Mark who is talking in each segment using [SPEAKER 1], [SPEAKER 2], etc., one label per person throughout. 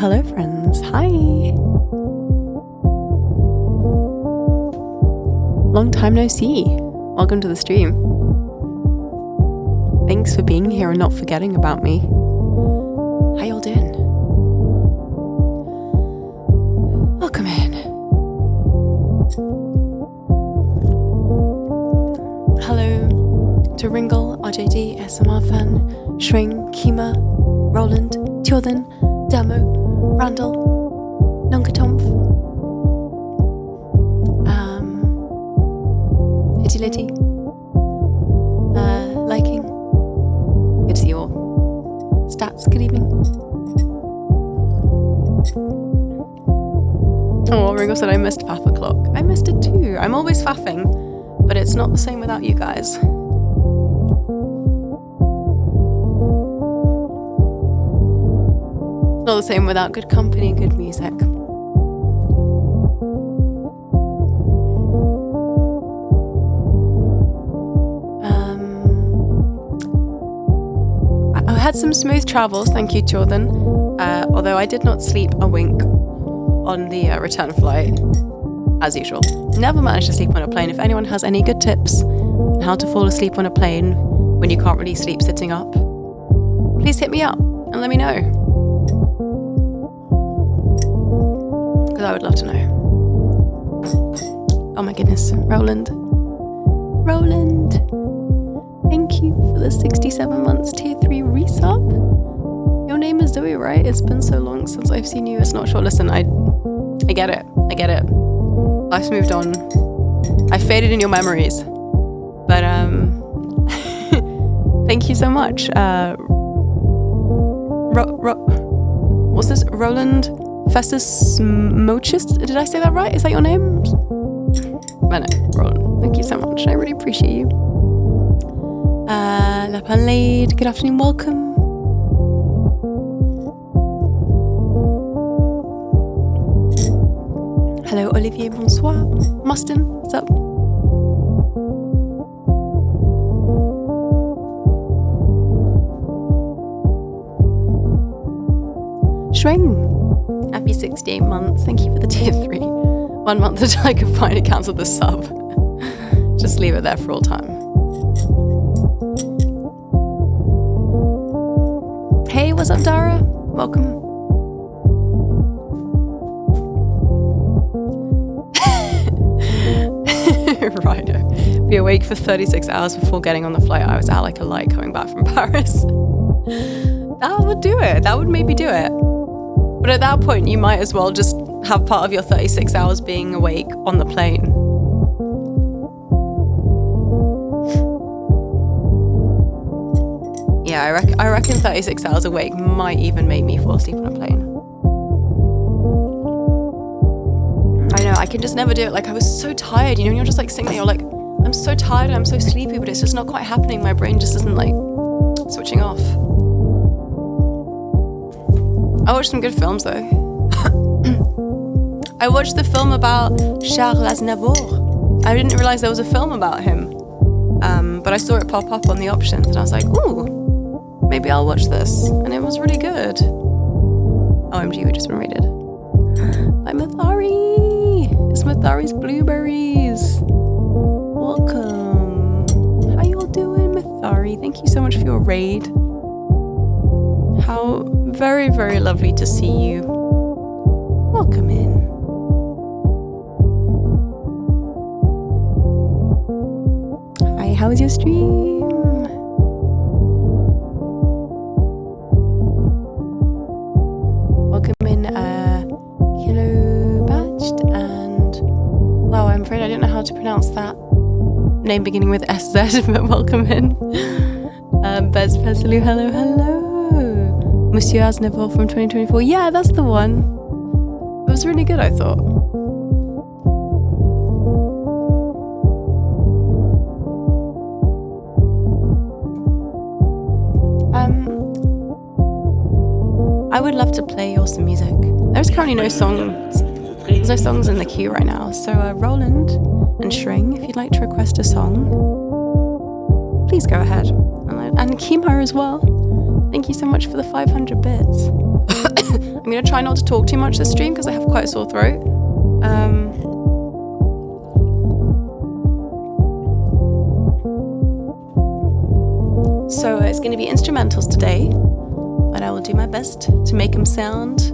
[SPEAKER 1] hello friends. Hi. Long time no see. Welcome to the stream. Thanks for being here and not forgetting about me. How y'all doing? Welcome in. Hello to Ringle, RJD, SMR Fan, Shring, Kima, Roland, Tjordan, Damo, Randall, Nonkatomf, Hitty Litty, Liking. Good to see you all. Stats, good evening. Oh, Ringo said I missed Faff o'clock. I missed it too. I'm always faffing, but it's not the same without you guys. Not the same without good company and good music. I had some smooth travels, thank you, Jordan. Although I did not sleep a wink on the return flight, as usual. Never managed to sleep on a plane. If anyone has any good tips on how to fall asleep on a plane when you can't really sleep sitting up, please hit me up and let me know. I would love to know. Oh my goodness, Roland, thank you for the 67 months tier 3 resub. Your name is Zoe, right? It's been so long since I've seen you. It's not sure. Listen, I get it. Life's moved on. I faded in your memories, but thank you so much. What's this? Roland Festus Mochis, did I say that right? Is that your name? No, Roland, thank you so much. I really appreciate you. Lapin Laid, good afternoon, welcome. Hello, Olivier, bonsoir. Mustin, what's up? Shring. Happy 68 months. Thank you for the tier 3. 1 month until I can finally cancel the sub. Just leave it there for all time. Hey, what's up, Dara? Welcome. Righto. Be awake for 36 hours before getting on the flight. I was out like a light coming back from Paris. That would do it. That would maybe do it. But at that point, you might as well just have part of your 36 hours being awake on the plane. Yeah, I reckon 36 hours awake might even make me fall asleep on a plane. I know, I can just never do it. Like, I was so tired, you know, when you're just like sitting there, you're like, I'm so tired, I'm so sleepy, but it's just not quite happening. My brain just isn't like switching off. I watched some good films though. I watched the film about Charles Aznavour. I didn't realize there was a film about him. But I saw it pop up on the options and I was like, ooh, maybe I'll watch this. And it was really good. OMG, we just been rated. By Mathari. It's Mathari's Blueberries. Welcome. How you all doing, Mathari? Thank you so much for your raid. How very, very lovely to see you. Welcome in. Hi, how was your stream? Welcome in, Kilobatched, and wow, I'm afraid I don't know how to pronounce that name beginning with SZ, but welcome in. Bez Pesalu, hello. Monsieur Aznavour from 2024. Yeah, that's the one. It was really good, I thought. I would love to play you some music. There's currently no songs. There's no songs in the queue right now. So Roland and Shring, if you'd like to request a song, please go ahead. And Kimo as well. Thank you so much for the 500 bits. I'm going to try not to talk too much this stream because I have quite a sore throat. So it's going to be instrumentals today, but I will do my best to make them sound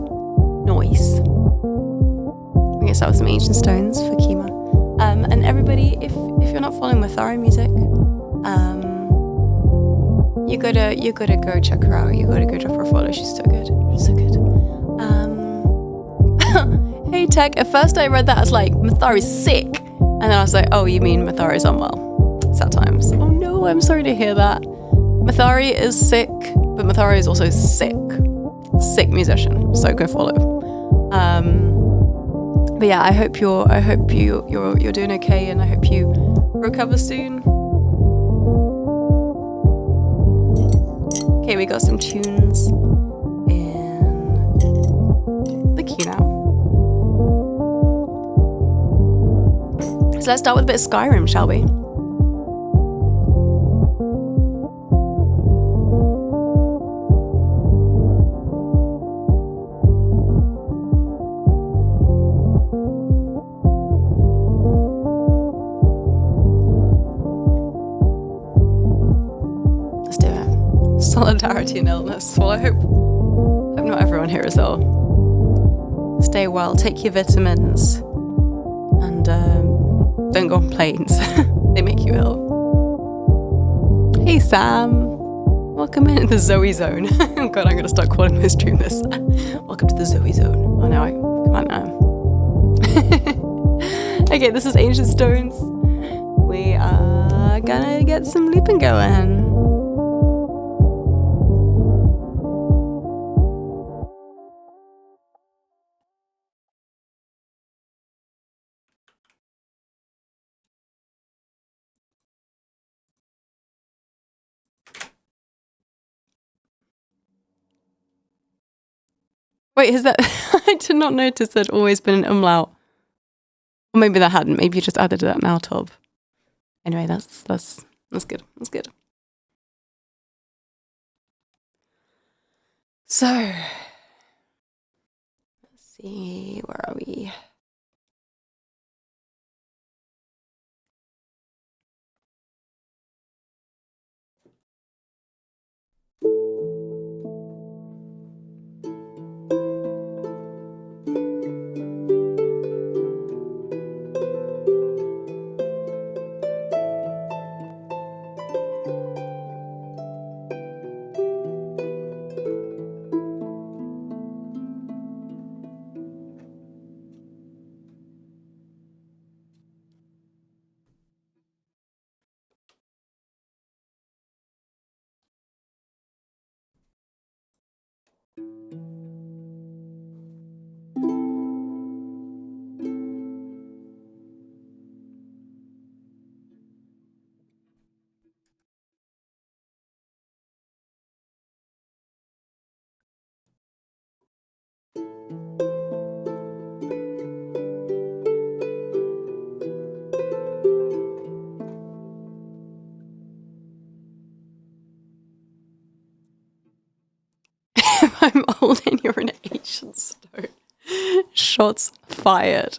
[SPEAKER 1] noise. I'm going to start with some Ancient Stones for Kima. And everybody, if you're not following Mathara music, you gotta go check her out. You gotta go drop her a follow. She's so good. She's so good. Hey Tech. At first I read that as like Mathari's sick, and then I was like, oh, you mean Mathari's unwell? Sad times. Oh no, I'm sorry to hear that. Mathari is sick, but Mathari is also sick. Sick musician. So go follow. But yeah, I hope you're doing okay, and I hope you recover soon. Okay, we got some tunes in the queue now. So let's start with a bit of Skyrim, shall we? Solidarity and illness. Well, I hope not everyone here is ill. Stay well, take your vitamins, and don't go on planes. They make you ill. Hey Sam, welcome in the Zoe Zone. Oh god, I'm gonna start calling my stream this. Welcome to the Zoe Zone. Oh no, I can't now. Okay, this is Ancient Stones. We are gonna get some looping going. Wait, is that... I did not notice there'd always been an umlaut. Or maybe that hadn't. Maybe you just added that now, Tob. Anyway, that's good. That's good. So, let's see. Where are we? If I'm old and you're an ancient stone. Shots fired.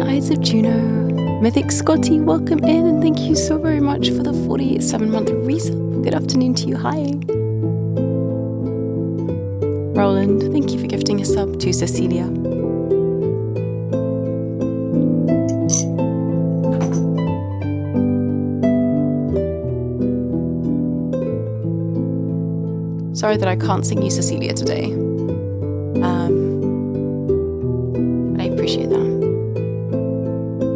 [SPEAKER 1] and Eyes of Juno. Mythic Scotty, welcome in, and thank you so very much for the 47-month resub. Good afternoon to you. Hi. Roland, thank you for gifting a sub to Cecilia. Sorry that I can't sing you Cecilia today. But I appreciate that.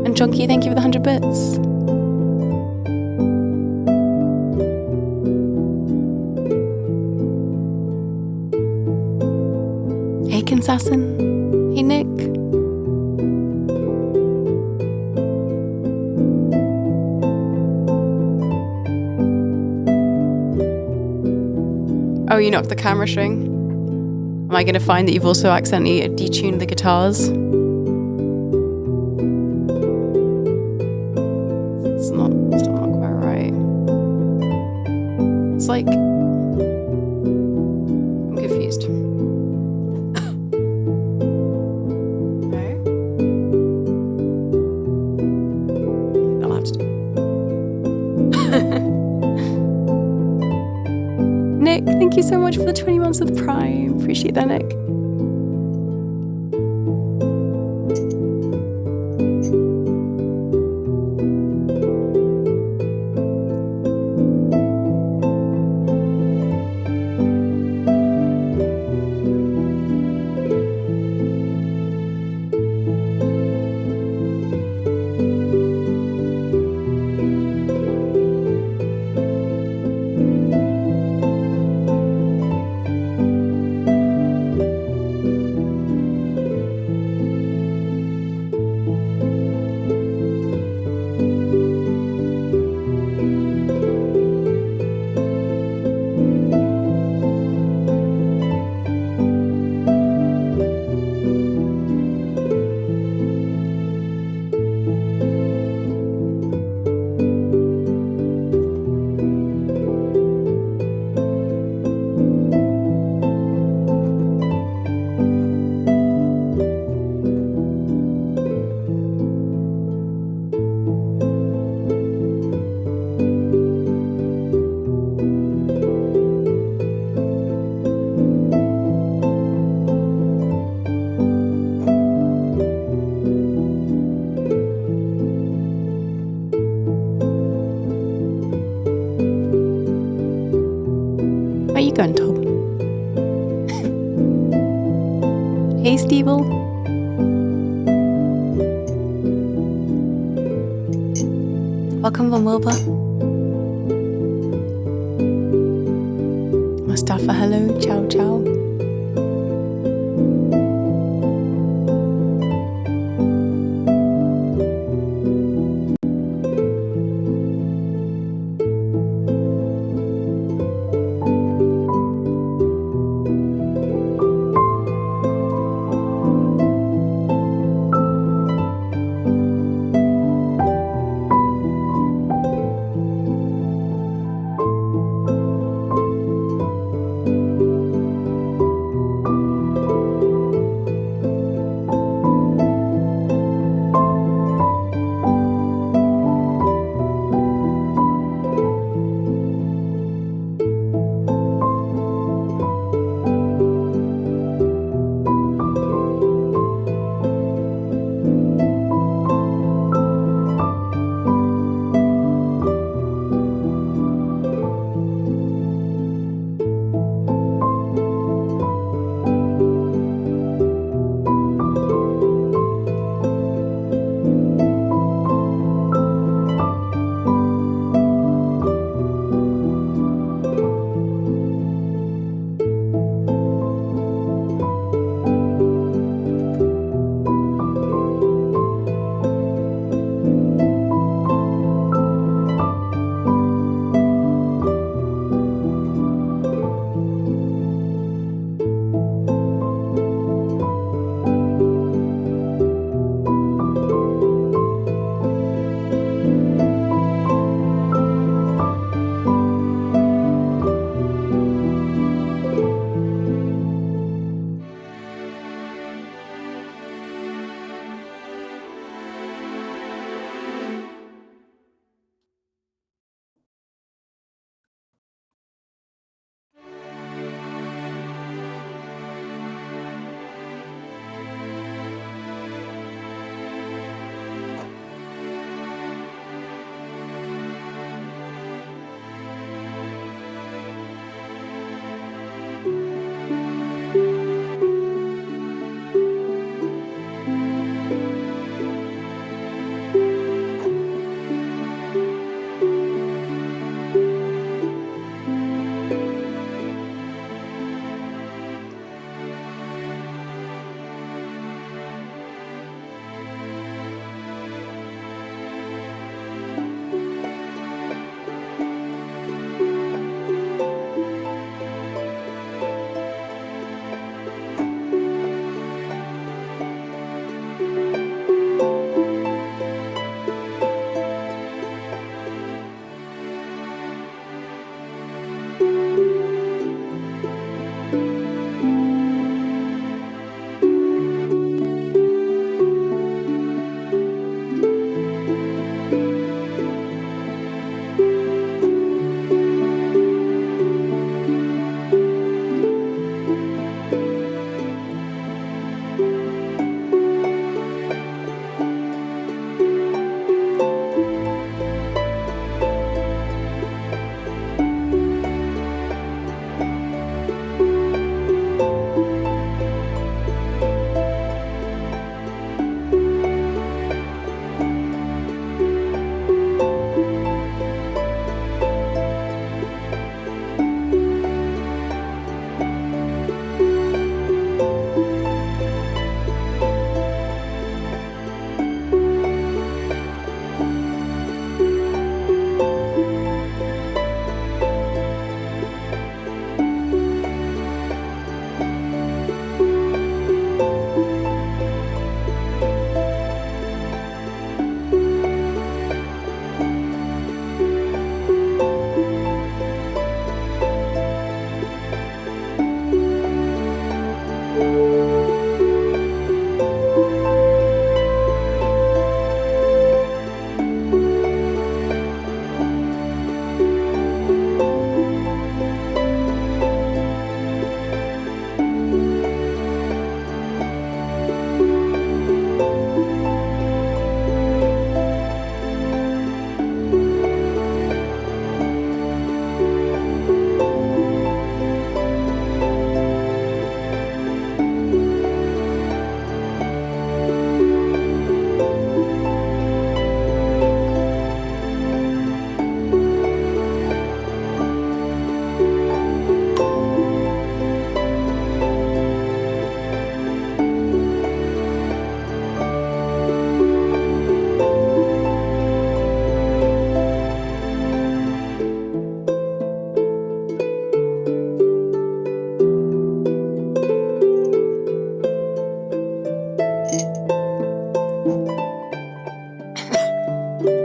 [SPEAKER 1] And Chunky, thank you for the 100 bits. Hey Kinsassin. Hey Nick. Oh, you knocked the camera string? Am I going to find that you've also accidentally detuned the guitars? It's still not quite right. It's like... I'm confused. No? I'll have to do. Nick, thank you so much for the 20 months of Prime. Appreciate that, Nick. Where you going, Tob? Hey, Stevel. Welcome, Von Wilbur. Mustafa, hello. Ciao, ciao.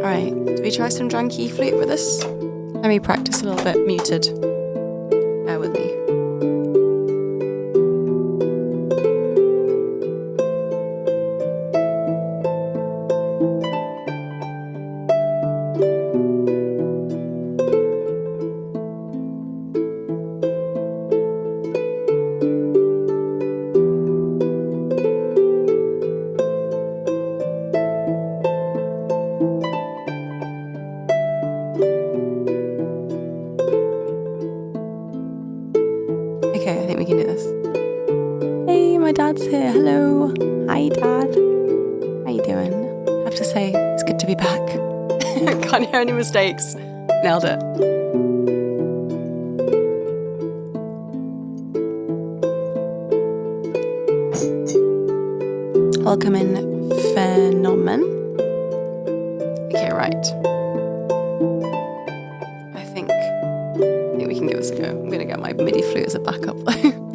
[SPEAKER 1] Right, do we try some junkie flute with this? Let me practice a little bit muted. Bear with me. Okay, I think we can do this. Hey, my dad's here. Hello. Hi, Dad. How you doing? I have to say, it's good to be back. Can't hear any mistakes. Nailed it. Welcome in, Phenomen. Okay, right. I think we can give this a go. I'm gonna get my MIDI flute as a backup though.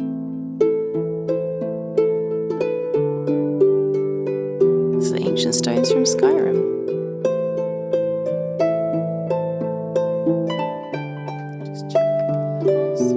[SPEAKER 1] This is the ancient stones from Skyrim. Just check levels.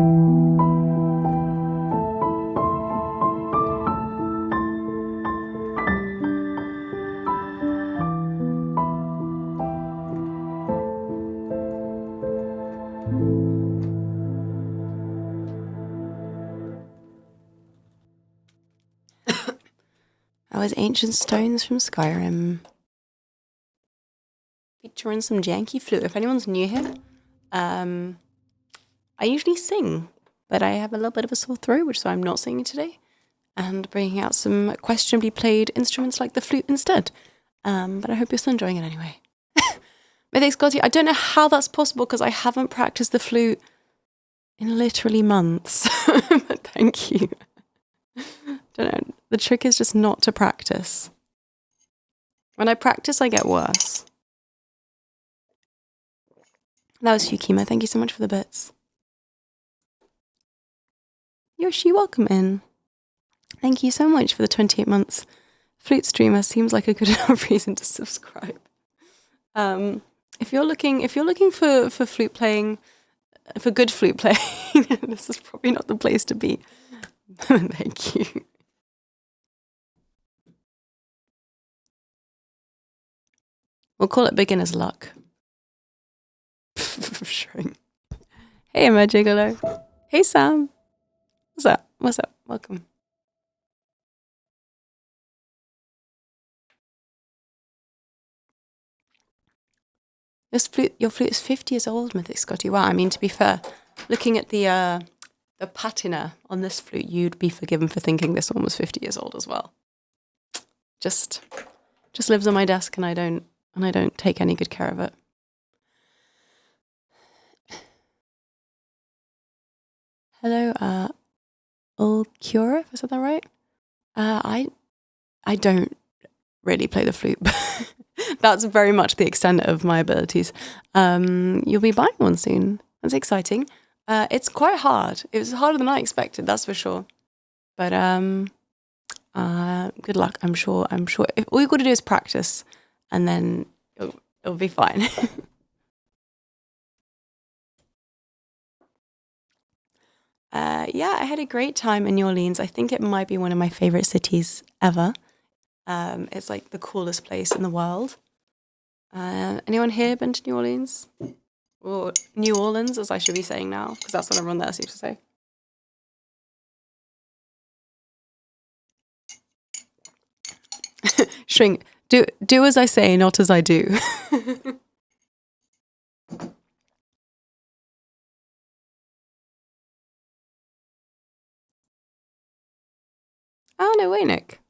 [SPEAKER 1] That was Ancient Stones from Skyrim. Featuring some janky flute. If anyone's new here, I usually sing, but I have a little bit of a sore throat, which is why I'm not singing today, and bringing out some questionably played instruments like the flute instead. But I hope you're still enjoying it anyway. But thanks, Scotty. I don't know how that's possible because I haven't practiced the flute in literally months. But thank you. Don't know. The trick is just not to practice. When I practice, I get worse. That was Yukima. Thank you so much for the bits. Yoshi, welcome in. Thank you so much for the 28 months. Flute streamer seems like a good enough reason to subscribe. If you're looking for flute playing, for good flute playing, this is probably not the place to be. Thank you. We'll call it beginner's luck. Sure. Hey, Magigolo. Hey, Sam. What's up? What's up? Welcome. Your flute is 50 years old, Mythic Scotty. Wow, I mean, to be fair, looking at the patina on this flute, you'd be forgiven for thinking this one was 50 years old as well. Just lives on my desk, and I don't take any good care of it. Hello, Ulcura, if I said that right. I don't really play the flute, but that's very much the extent of my abilities. You'll be buying one soon. That's exciting. It's quite hard. It was harder than I expected, that's for sure. But good luck. I'm sure. If all you got to do is practice, and then it'll be fine. Yeah, I had a great time in New Orleans. I think it might be one of my favorite cities ever. It's like the coolest place in the world. Anyone here been to New Orleans? Or New Orleans, as I should be saying now, because that's what everyone there seems to say. Shrink. Do as I say, not as I do. Oh, no way, Nick.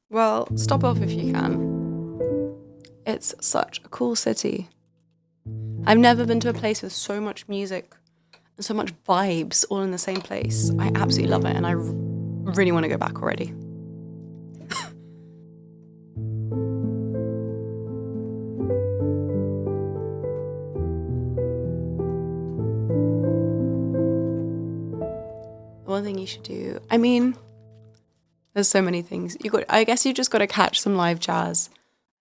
[SPEAKER 1] Well, stop off if you can. It's such a cool city. I've never been to a place with so much music and so much vibes all in the same place. I absolutely love it, and I really want to go back already. One thing you should do, I mean, there's so many things. I guess you just got to catch some live jazz.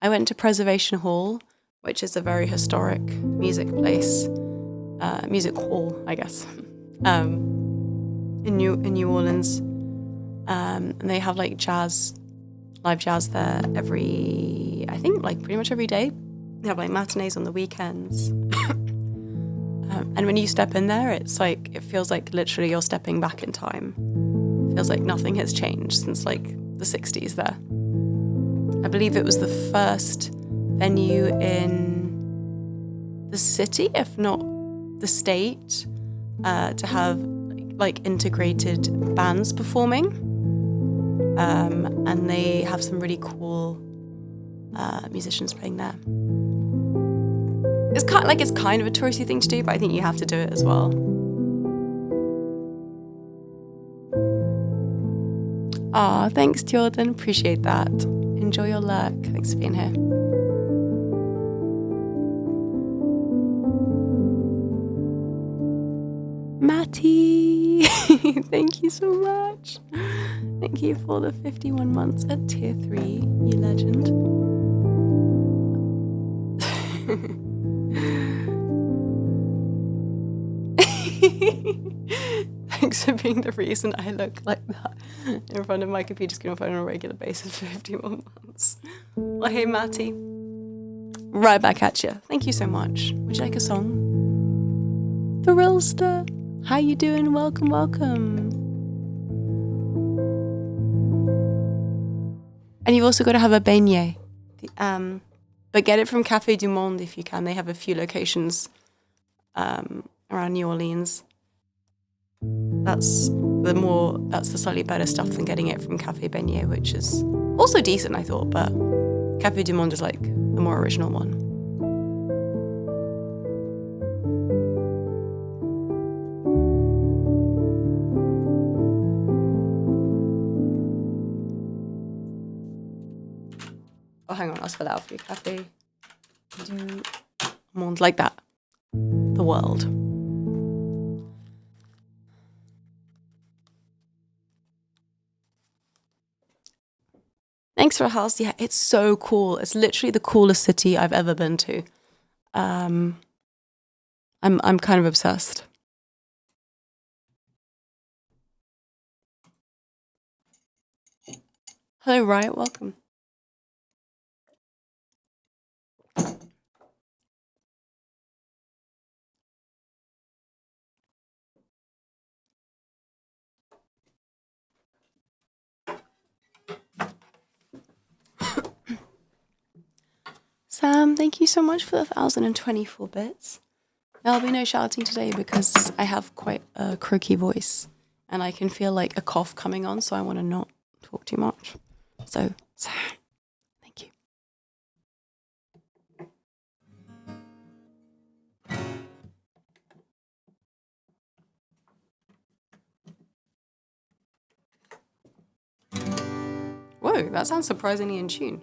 [SPEAKER 1] I went to Preservation Hall, which is a very historic music place, music hall, I guess, in New Orleans, and they have like live jazz there I think like pretty much every day. They have like matinees on the weekends. And when you step in there, it feels like literally you're stepping back in time. It feels like nothing has changed since like the 60s there. I believe it was the first venue in the city, if not the state, to have like integrated bands performing. And they have some really cool musicians playing there. It's kind of a touristy thing to do, but I think you have to do it as well. Aw, thanks, Jordan. Appreciate that. Enjoy your lurk. Thanks for being here. Matty, thank you so much. Thank you for the 51 months at tier 3, you legend. thanks for being the reason I look like that in front of my computer screen on a regular basis for 51 months. Well, hey, Matty. Right back at you. Thank you so much. Would you like a song? Thrillster. How you doing? Welcome, welcome. And you've also got to have a beignet. But get it from Café du Monde if you can. They have a few locations around New Orleans. That's the slightly better stuff than getting it from Café Beignet, which is also decent, I thought, but Café du Monde is like the more original one. Oh, hang on, I'll spell it out for you. Café du Monde, like that. The world. Thanks for a house. Yeah, it's so cool. It's literally the coolest city I've ever been to. I'm kind of obsessed. Hello, Riot. Welcome. Sam, thank you so much for the 1,024 bits. There'll be no shouting today because I have quite a croaky voice and I can feel like a cough coming on, so I want to not talk too much. So thank you. Whoa, that sounds surprisingly in tune.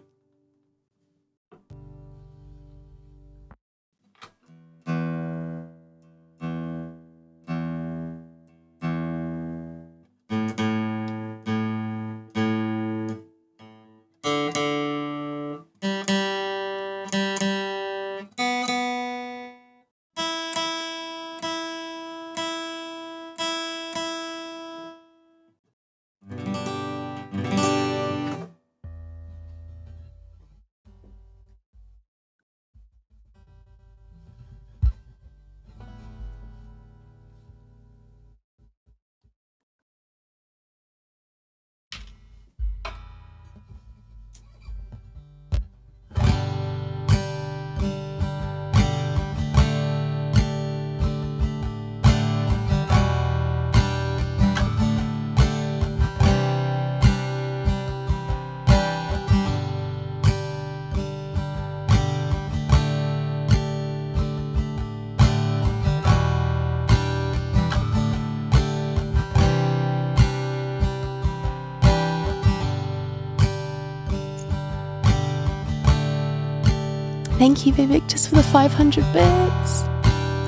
[SPEAKER 1] Thank you, Vivictus, for the 500 bits.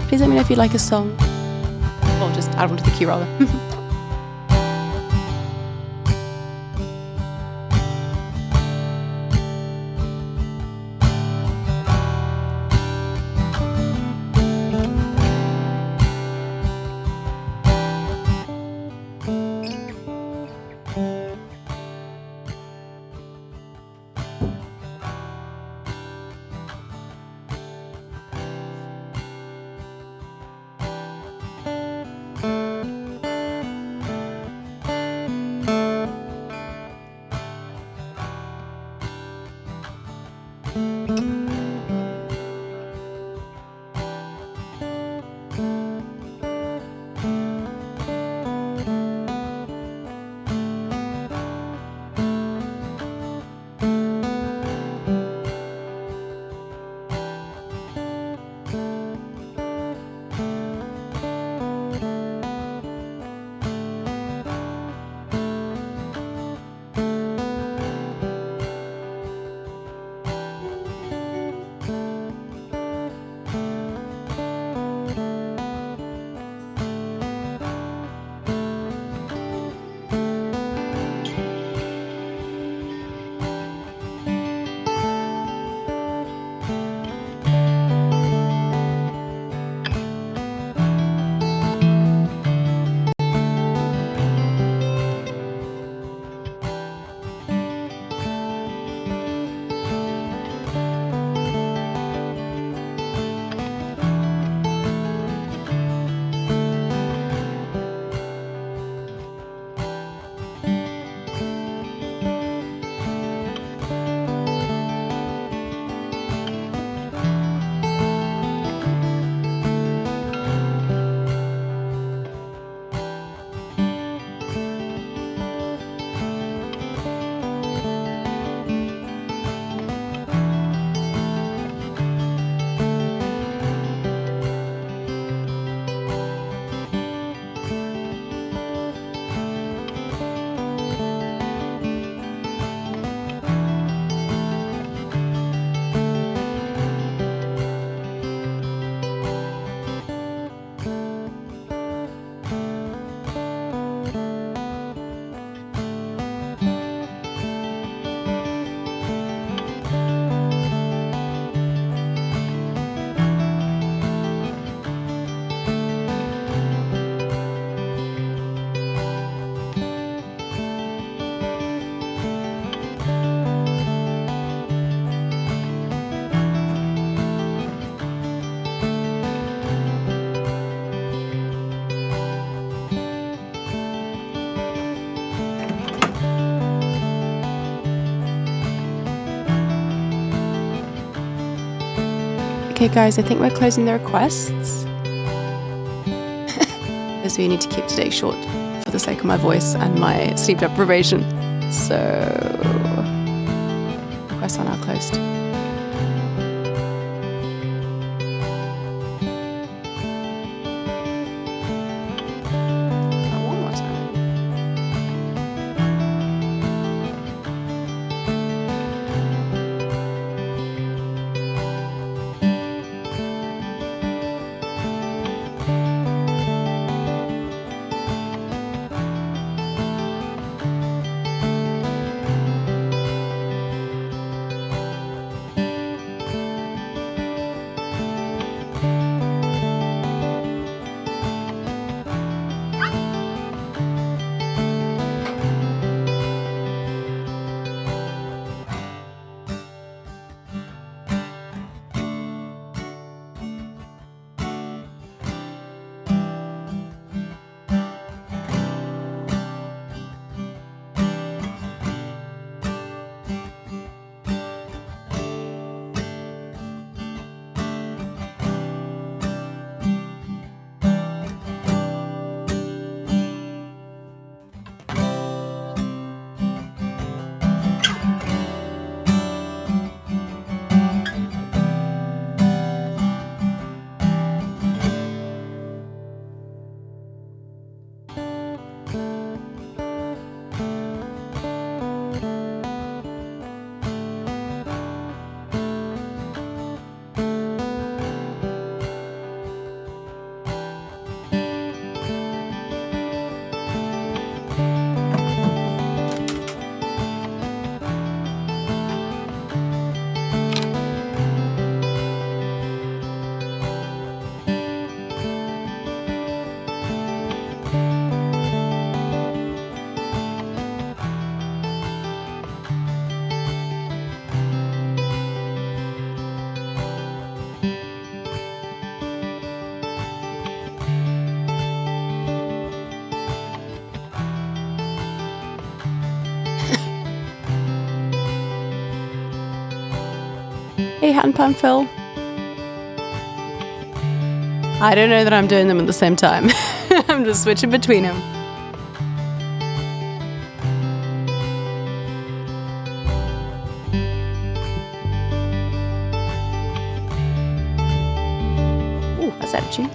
[SPEAKER 1] Please let me know if you'd like a song. Or just add one to the queue, rather. Okay, guys, I think we're closing the requests. Because we need to keep today short for the sake of my voice and my sleep deprivation. So, requests are now closed. One more time. Hey, Hand Pan Phil. I don't know that I'm doing them at the same time. I'm just switching between them. Ooh, that's empty.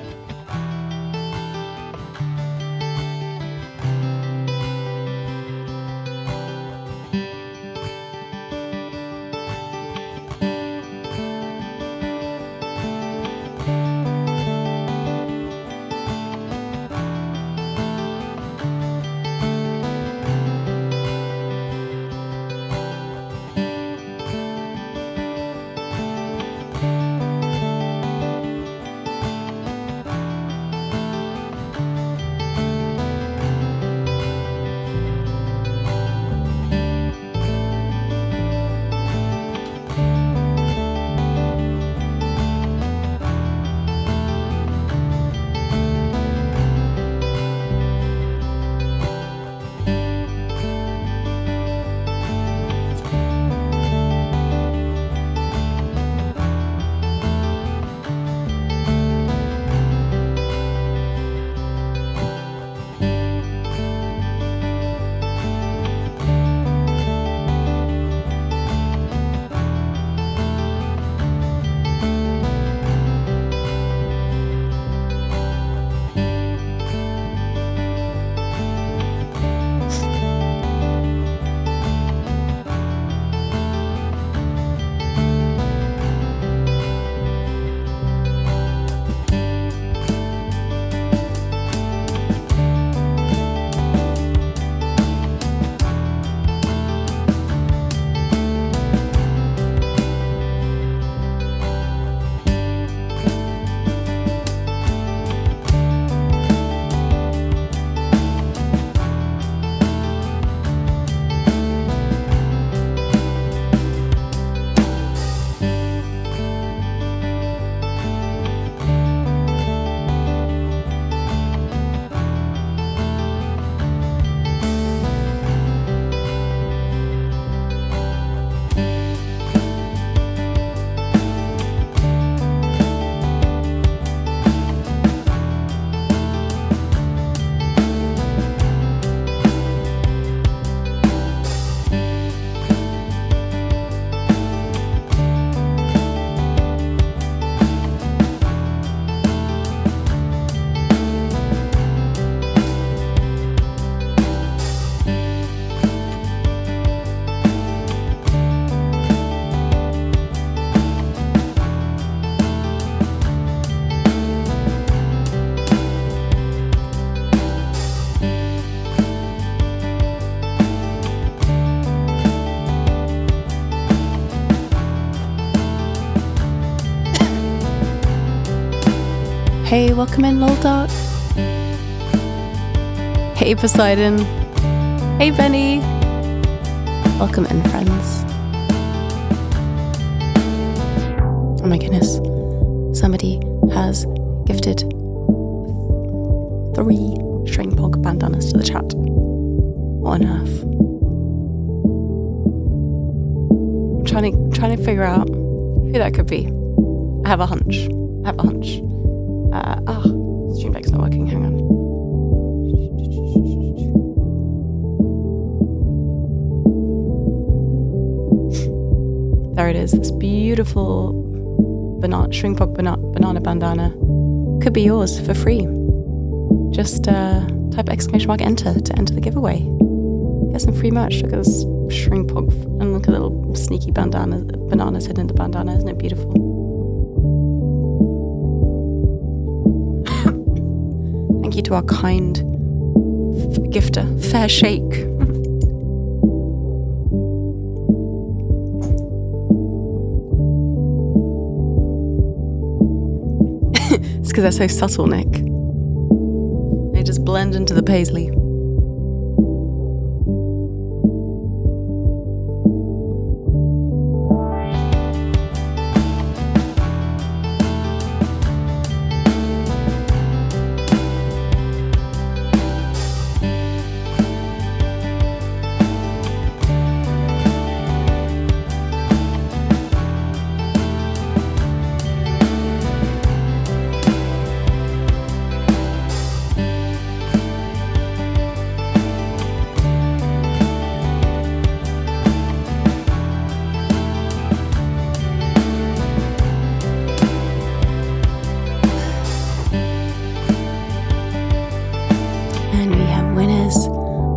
[SPEAKER 1] Hey, welcome in, Lol Dark. Hey, Poseidon. Hey, Benny. Welcome in, friends. Oh my goodness. Somebody has gifted 3 string pog bandanas to the chat. What on earth? I'm trying to figure out who that could be. I have a hunch. Stream deck's not working. Hang on. There it is. This beautiful string pog banana bandana could be yours for free. Just type !enter to enter the giveaway. Get some free merch. Look at this string pog and look at the little sneaky bananas hidden in the bandana. Isn't it beautiful? Thank you to our kind gifter, Fair Shake. It's because they're so subtle, Nick. They just blend into the paisley.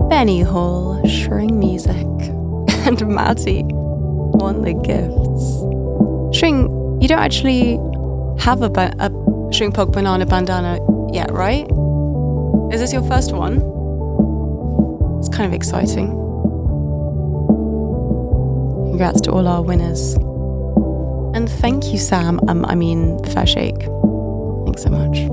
[SPEAKER 1] Benny Hall, String Music, and Matty won the gifts. String, you don't actually have a string pog banana bandana yet, right? Is this your first one? It's kind of exciting. Congrats to all our winners. And thank you, Sam. Fair Shake. Thanks so much.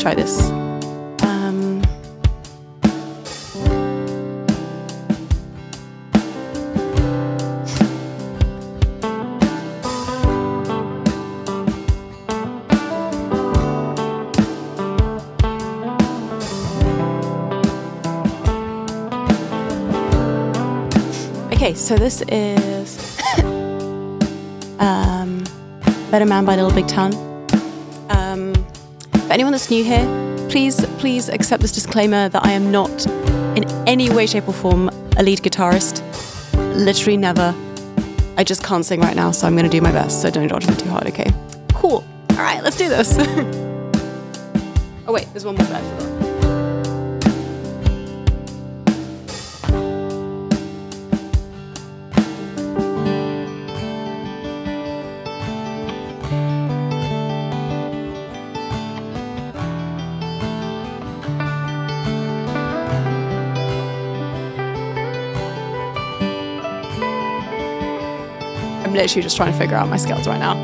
[SPEAKER 1] try this. Okay, so this is Better Man by Little Big Town. For anyone that's new here, please accept this disclaimer that I am not in any way, shape or form a lead guitarist. Literally never. I just can't sing right now, so I'm going to do my best, so don't judge me too hard, okay? Cool. All right, let's do this. Oh wait, there's one more that I forgot. I'm literally just trying to figure out my scales right now.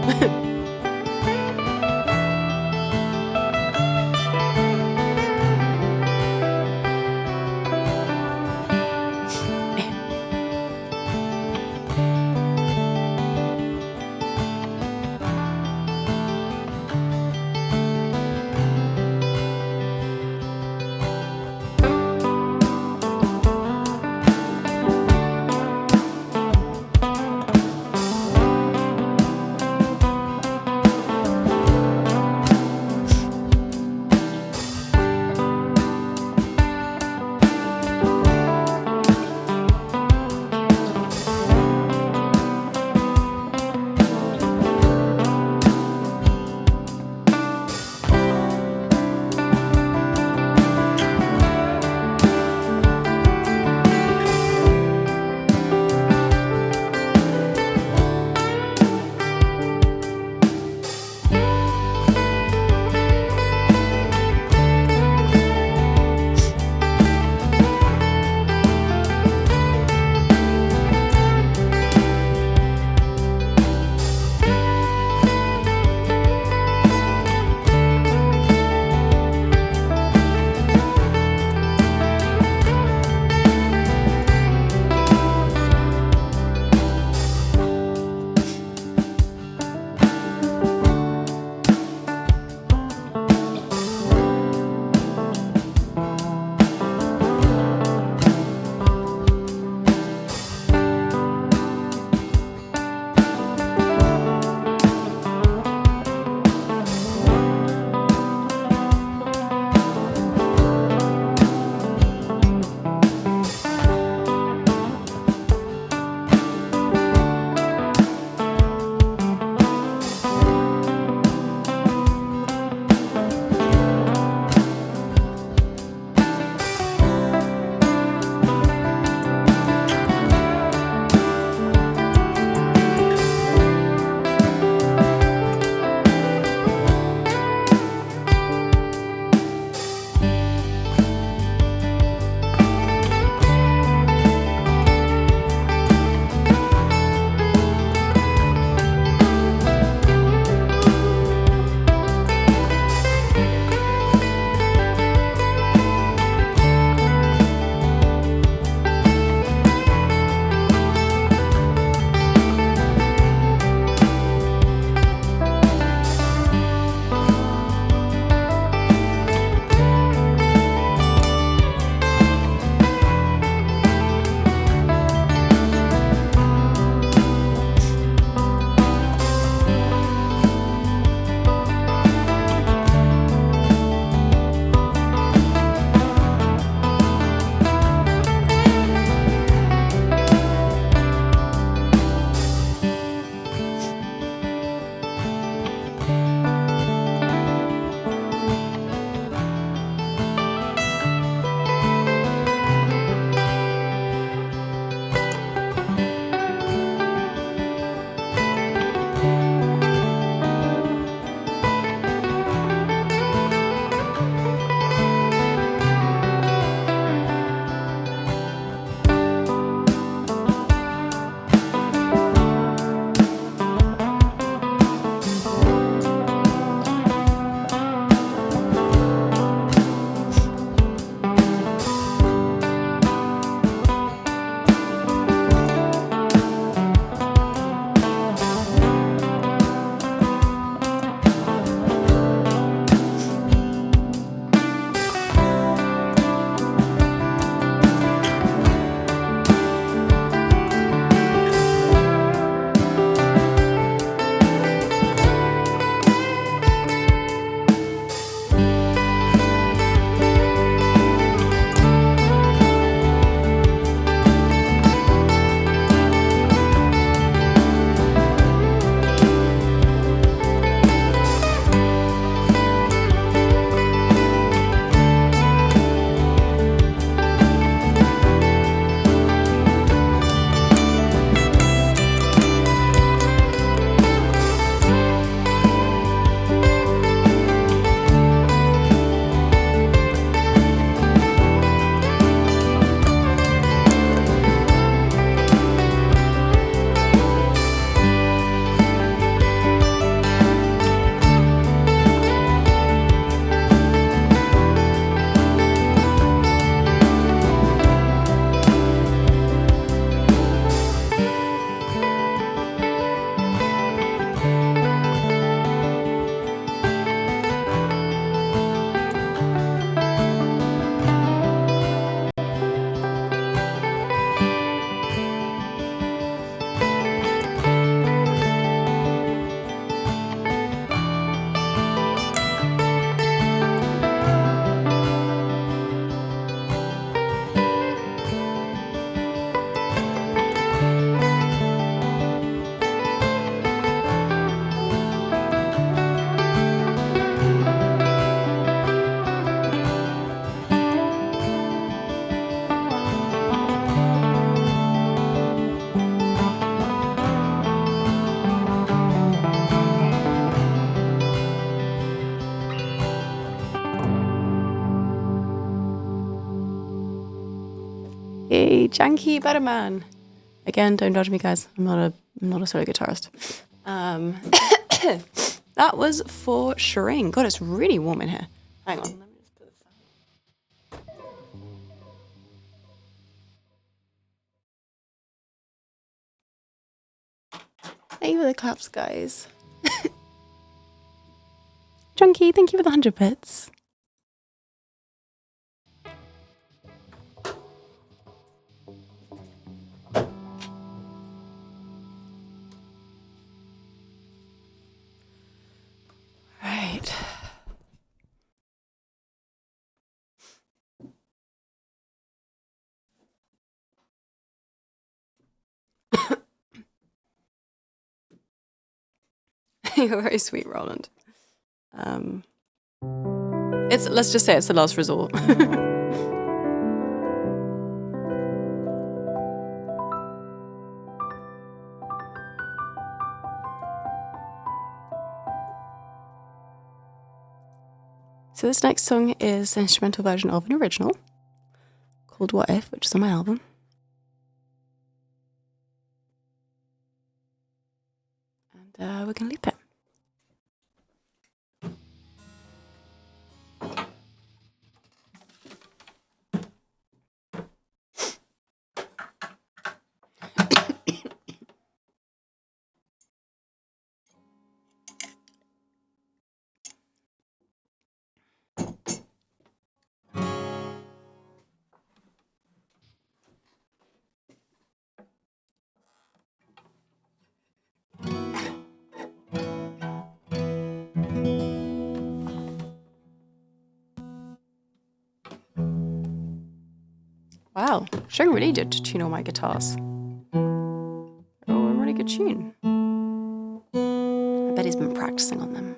[SPEAKER 1] Yay, Janky Better Man. Again, don't judge me, guys. I'm not a solo guitarist. That was for Shireen. God, it's really warm in here. Hang on, let me just put this down. Thank you for the claps, guys. Junkie, thank you for the 100 bits. Right. You're very sweet, Roland. Let's just say it's the last resort. So this next song is an instrumental version of an original called What If, which is on my album. And we're going to loop it. Wow, Sheng really did tune all my guitars. Oh, a really good tune. I bet he's been practicing on them.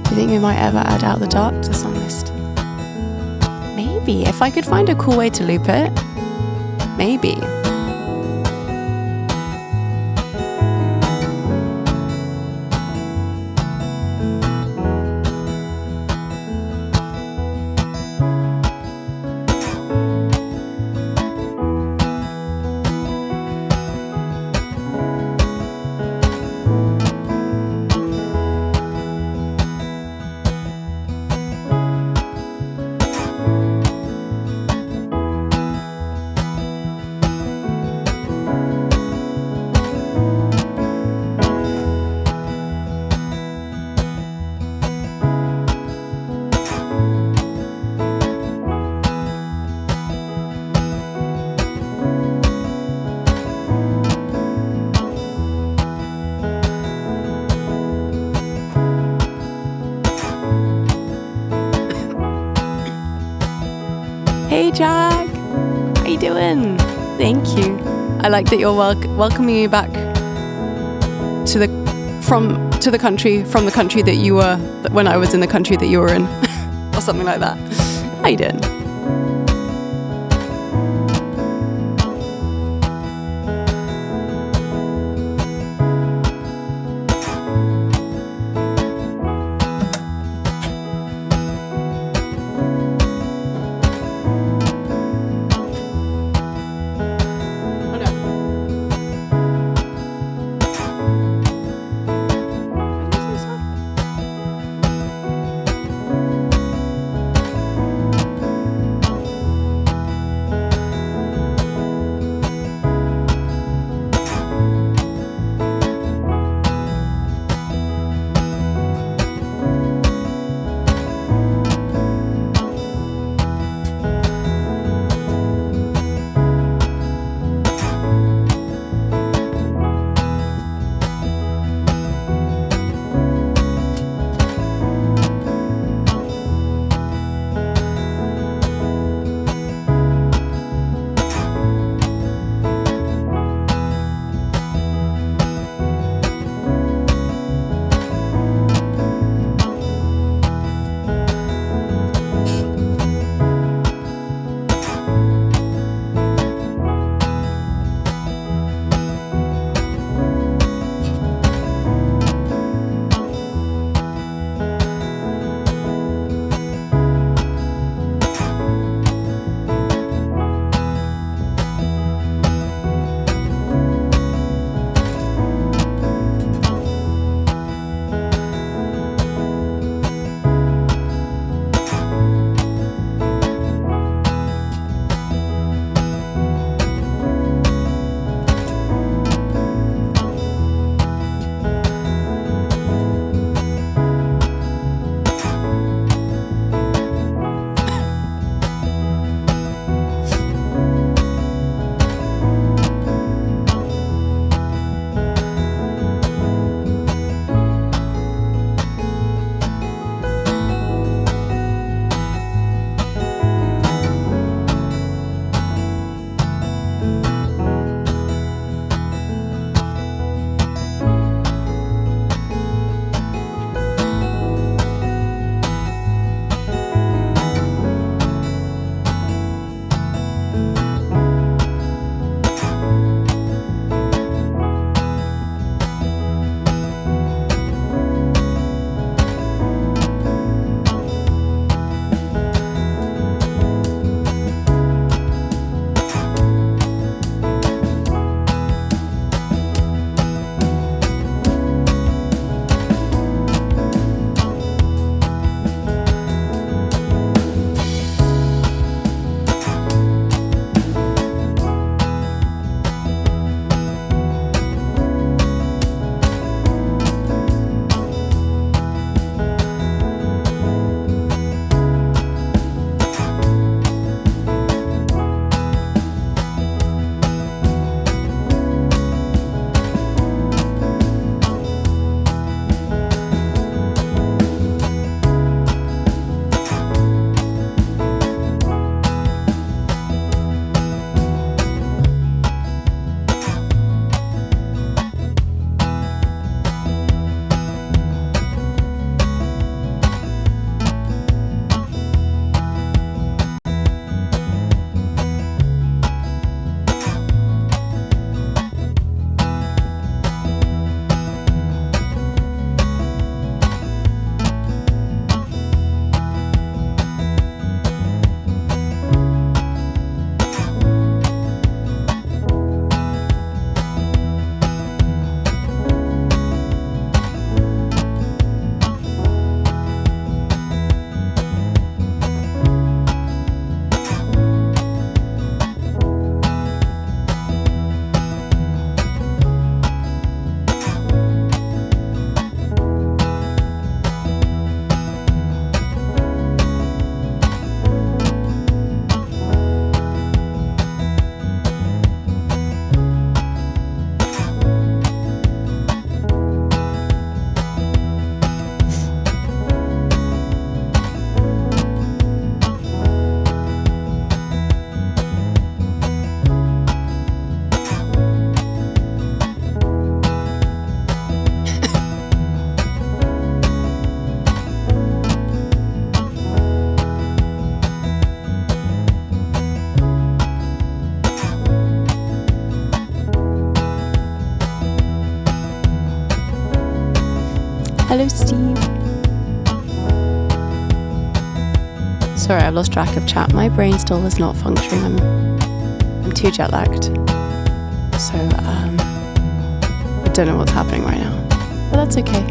[SPEAKER 1] Do you think we might ever add Out the Dark to the song list? Maybe, if I could find a cool way to loop it. Maybe. Jack. How you doing? Thank you. I like that you're welcoming me back to the country that you were when I was in the country that you were in, or something like that. How you doing? Hello, Steve. Sorry, I've lost track of chat. My brain still is not functioning. I'm too jet lagged. So, I don't know what's happening right now. But that's okay.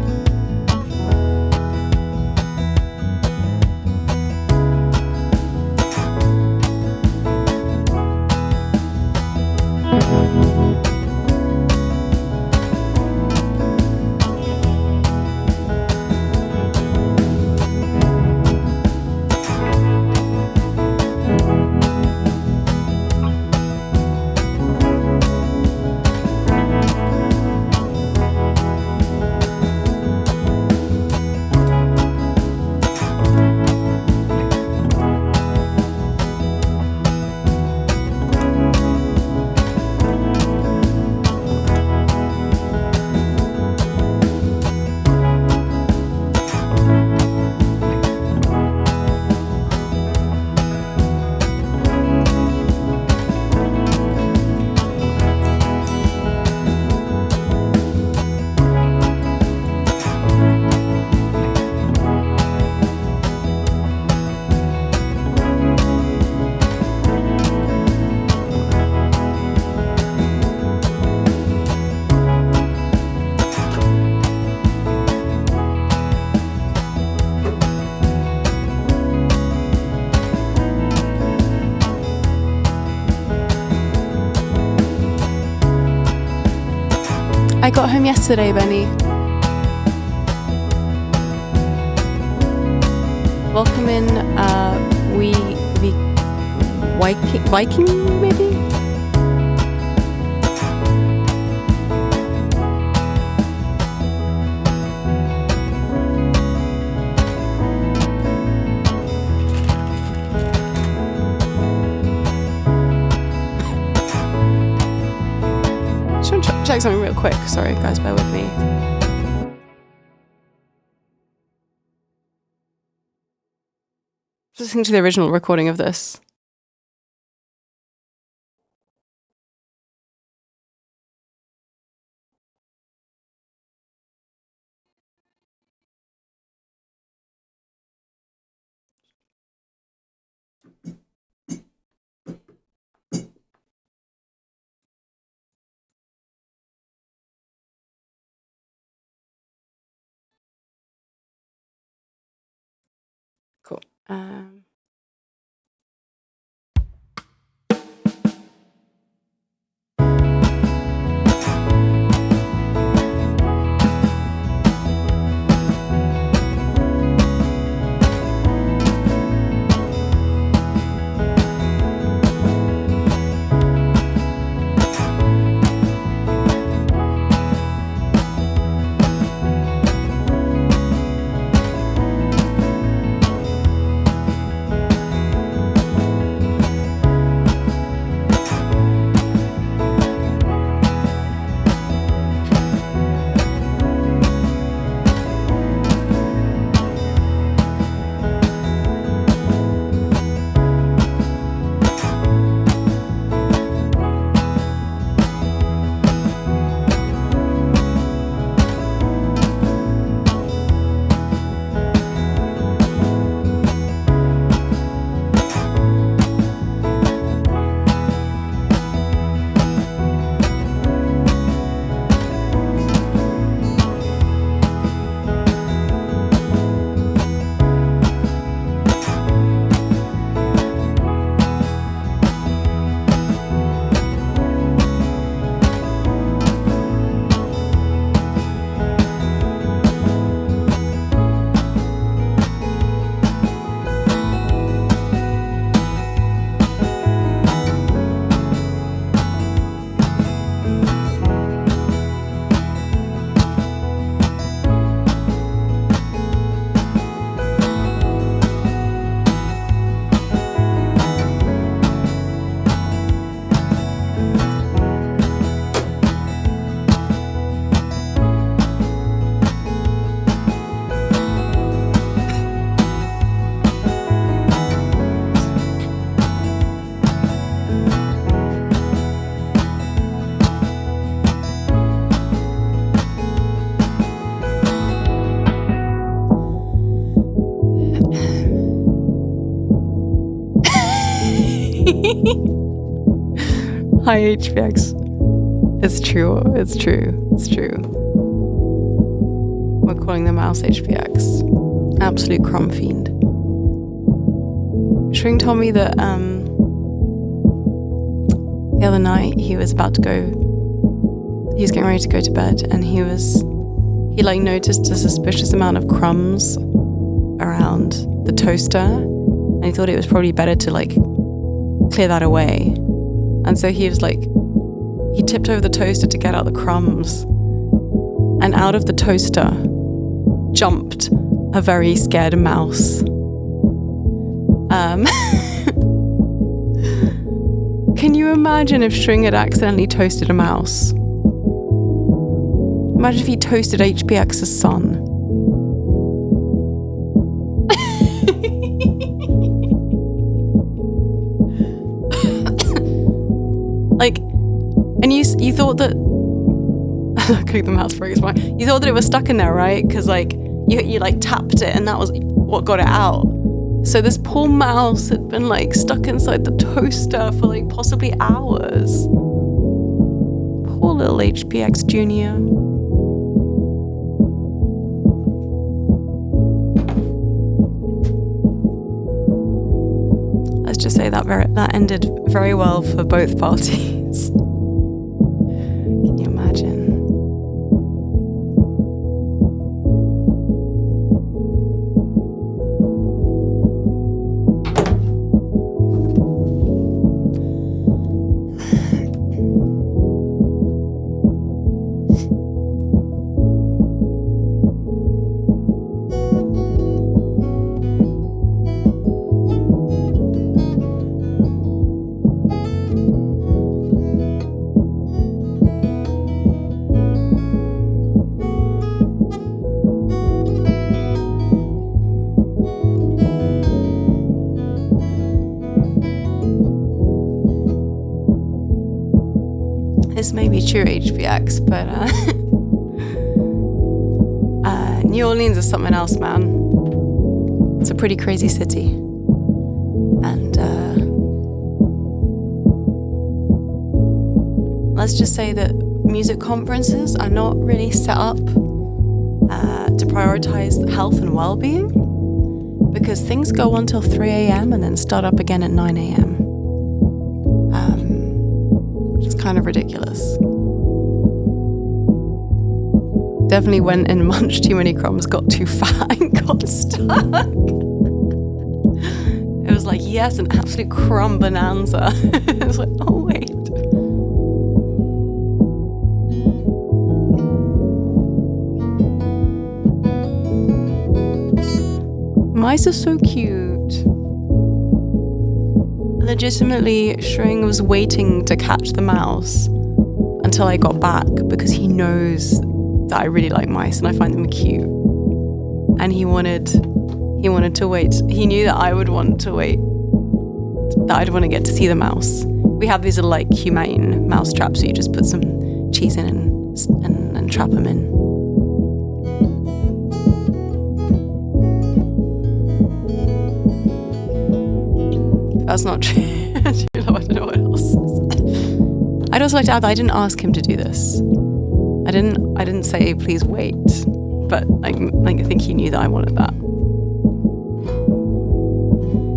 [SPEAKER 1] I got home yesterday, Benny. Welcome in, Viking, maybe? Check something real quick. Sorry, guys, bear with me. Just listening to the original recording of this. Cool. Hi, HPX. It's true. It's true. It's true. We're calling the mouse HPX. Absolute crumb fiend. Shring told me that the other night he was about to go. He was getting ready to go to bed, and he like noticed a suspicious amount of crumbs around the toaster, and he thought it was probably better to like clear that away. And so he was like, he tipped over the toaster to get out the crumbs, and out of the toaster jumped a very scared mouse. Can you imagine if Shring had accidentally toasted a mouse? Imagine if he toasted HPX's son. Like, and you thought that cooking the mouse broke his mind. You thought that it was stuck in there, right? Because like you like tapped it, and that was what got it out. So this poor mouse had been like stuck inside the toaster for like possibly hours. Poor little HPX Junior. Let's just say that ended very well for both parties. Can you imagine? This may be true, HPX, but New Orleans is something else, man. It's a pretty crazy city. And let's just say that music conferences are not really set up to prioritize health and well-being, because things go on till 3 a.m. and then start up again at 9 a.m. Which is kind of ridiculous. Definitely went and munched too many crumbs, got too fat and got stuck. It was like, yes, an absolute crumb bonanza. It was like, oh wait. Mice are so cute. Legitimately, Shring was waiting to catch the mouse until I got back, because he knows that I really like mice and I find them cute. And he wanted to wait. He knew that I would want to wait, that I'd want to get to see the mouse. We have these little like humane mouse traps, so you just put some cheese in and trap them in. That's not true. I don't know what else is. I'd also like to add that I didn't ask him to do this. I didn't say please wait, but I think he knew that I wanted that.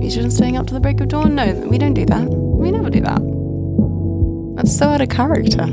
[SPEAKER 1] You shouldn't staying up to the break of dawn? No, we don't do that. We never do that. That's so out of character.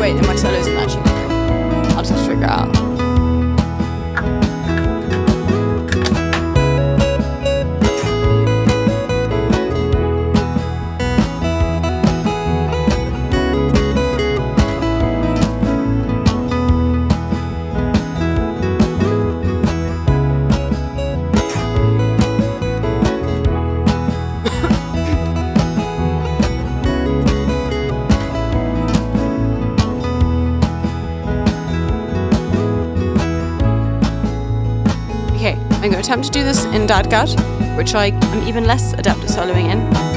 [SPEAKER 1] wait, then my solo isn't matching. I'll just figure it out. Okay, I'm going to attempt to do this in Dadgad, which I am even less adept at soloing in.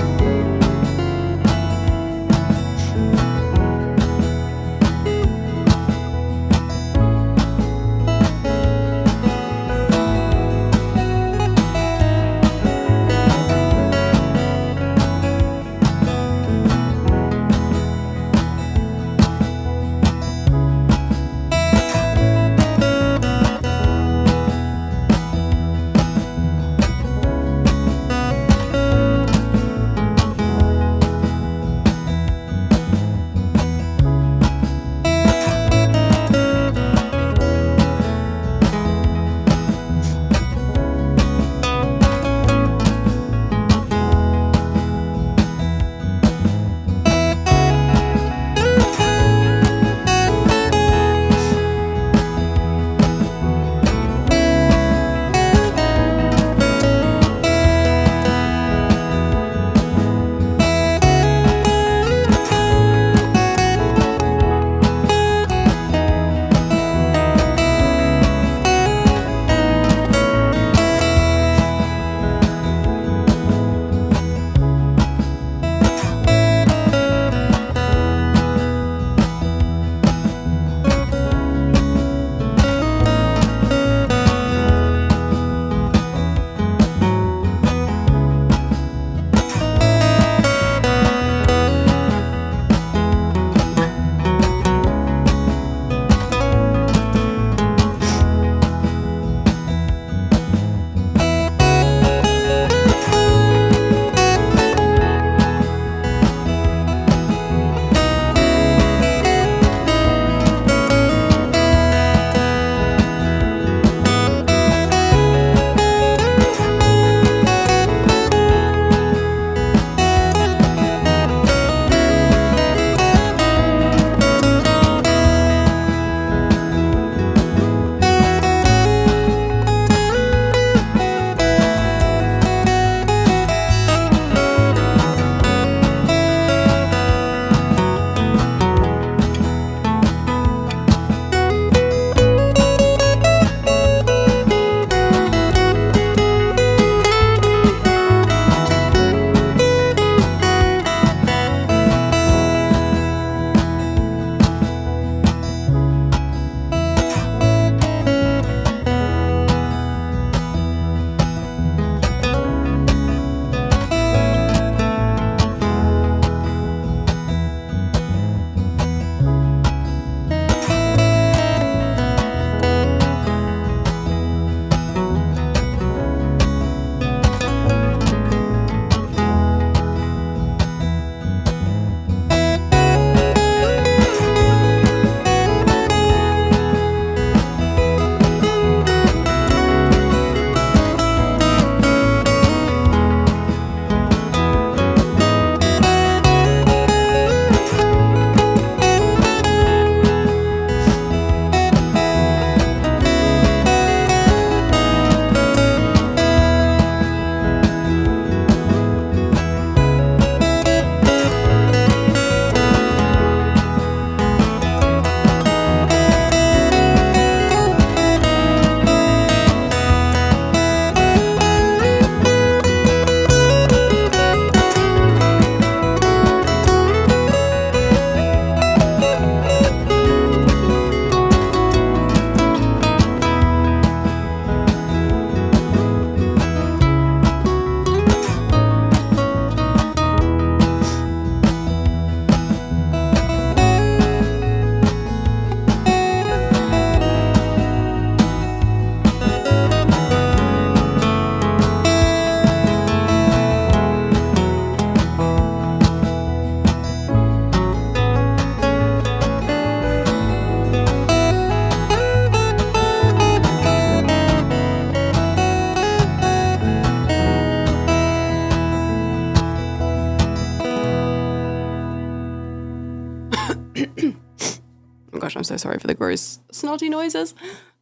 [SPEAKER 1] Oh gosh, I'm so sorry for the gross snotty noises.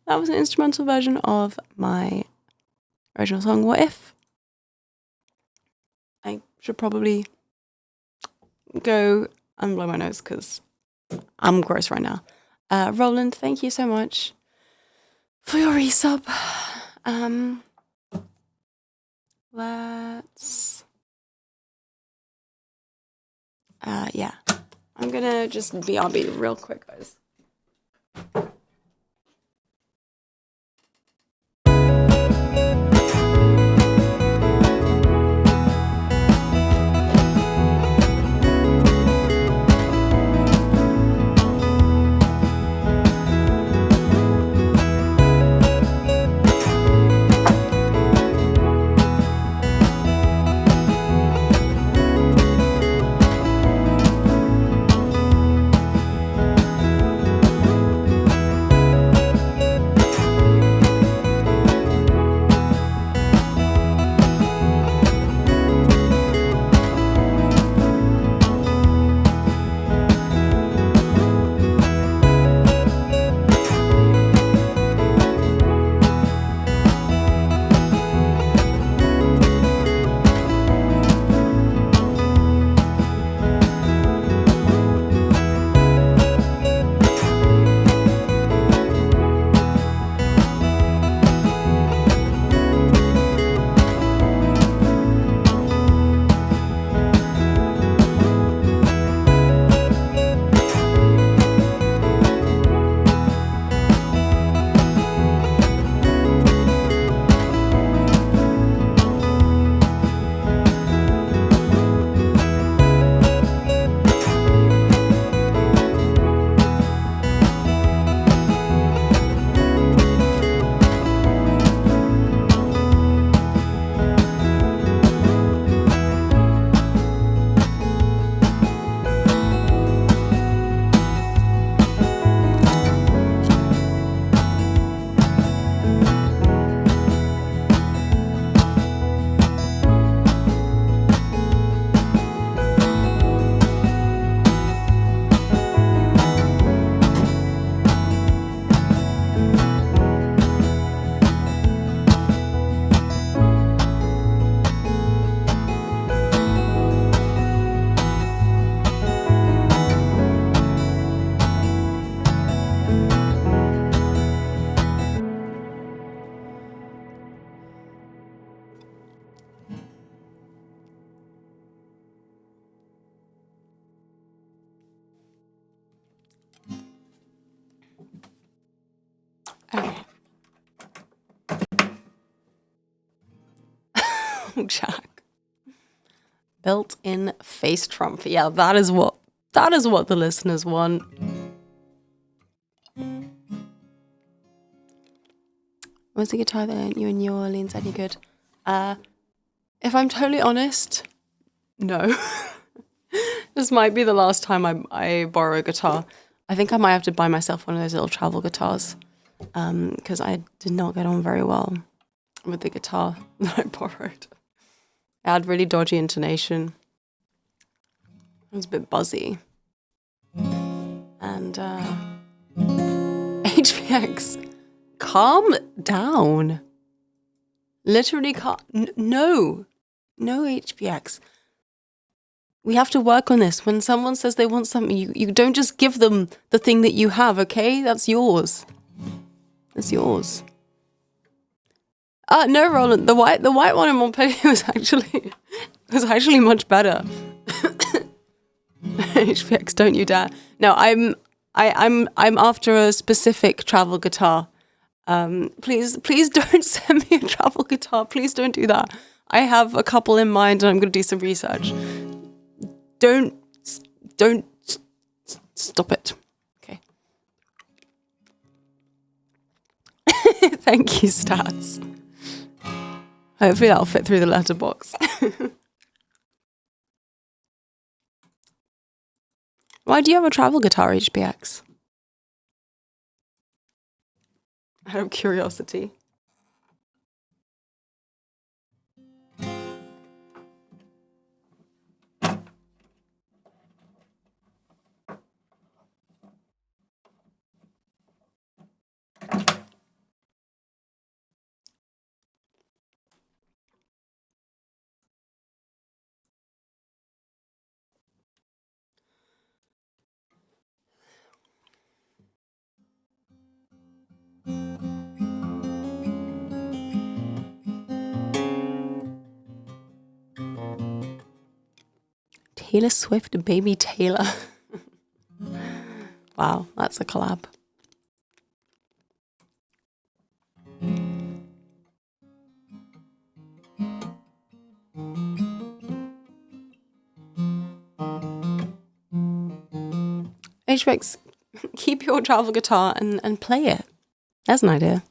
[SPEAKER 1] That was an instrumental version of my original song, What If? I should probably go and blow my nose because I'm gross right now. Roland, thank you so much for your resub. Yeah. I'm gonna just BRB real quick, guys. Okay. Jack. Built-in face trump. Yeah, that is what the listeners want. Was the guitar that lent you in New Orleans any good? If I'm totally honest, no. This might be the last time I borrow a guitar. I think I might have to buy myself one of those little travel guitars because I did not get on very well with the guitar that I borrowed. It had really dodgy intonation. It was a bit buzzy. And HPX, calm down. Literally calm. No HPX. We have to work on this. When someone says they want something, you don't just give them the thing that you have, okay? That's yours. That's yours. No, Roland. The white one in Montpellier was actually much better. HPX, don't you dare. No, I'm after a specific travel guitar. Please don't send me a travel guitar. Please don't do that. I have a couple in mind and I'm going to do some research. Don't stop it. Okay. Thank you, Stats. Hopefully that'll fit through the letterbox. Why do you have a travel guitar, HPX? Out of curiosity. Taylor Swift, Baby Taylor. Wow, that's a collab. HBX, keep your travel guitar and play it. That's an idea.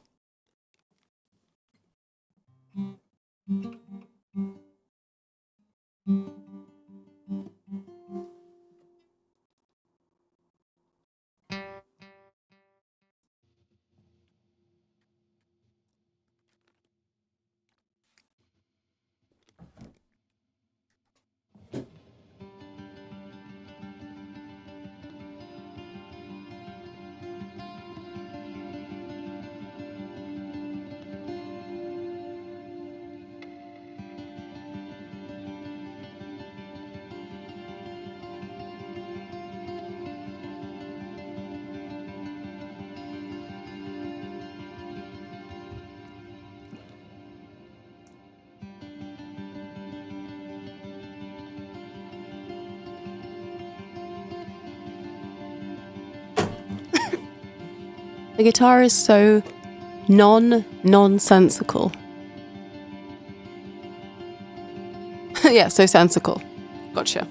[SPEAKER 1] The guitar is so nonsensical. Yeah, so sensical. Gotcha.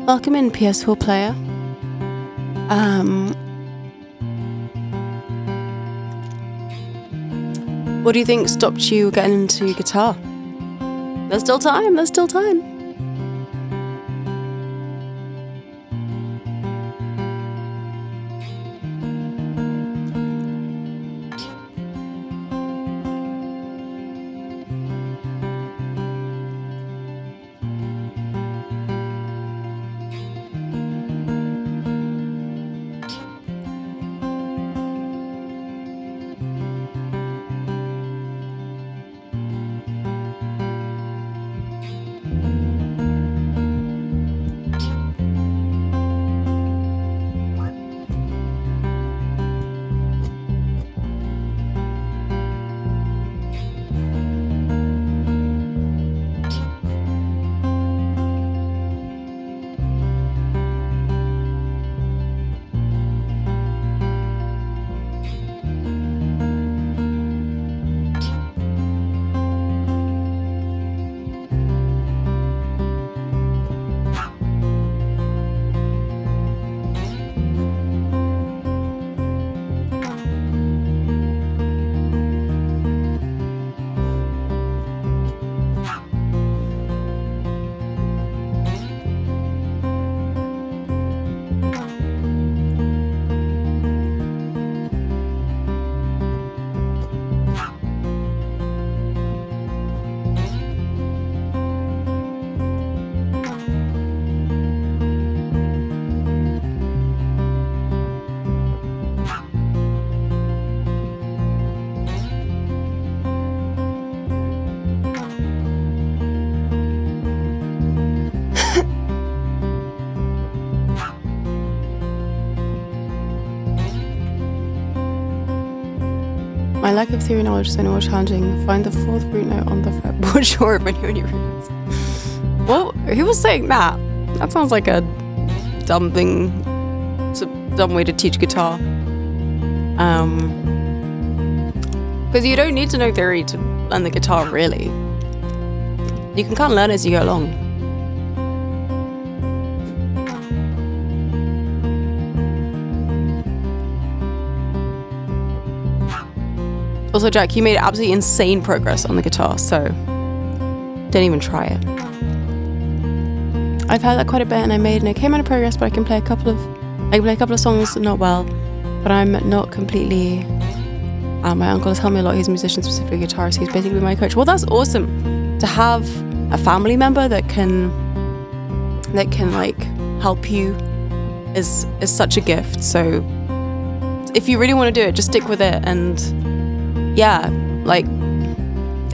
[SPEAKER 1] Welcome in, PS4 player. What do you think stopped you getting into guitar? There's still time, there's still time. lack of theory knowledge is only more challenging. Find the fourth root note on the fretboard short when you're in your roots. Well, who was saying that? That sounds like a dumb thing. It's a dumb way to teach guitar. Because you don't need to know theory to learn the guitar, really. You can kind of learn as you go along. Also, Jack, you made absolutely insane progress on the guitar, so don't even try it. I've had that quite a bit, and I made an okay amount of progress, but I can play a couple of songs not well, but I'm not completely. My uncle has helped me a lot. He's a musician, specifically a guitarist. He's basically my coach. Well, that's awesome to have a family member that can like help you is such a gift. So if you really want to do it, just stick with it. And yeah, like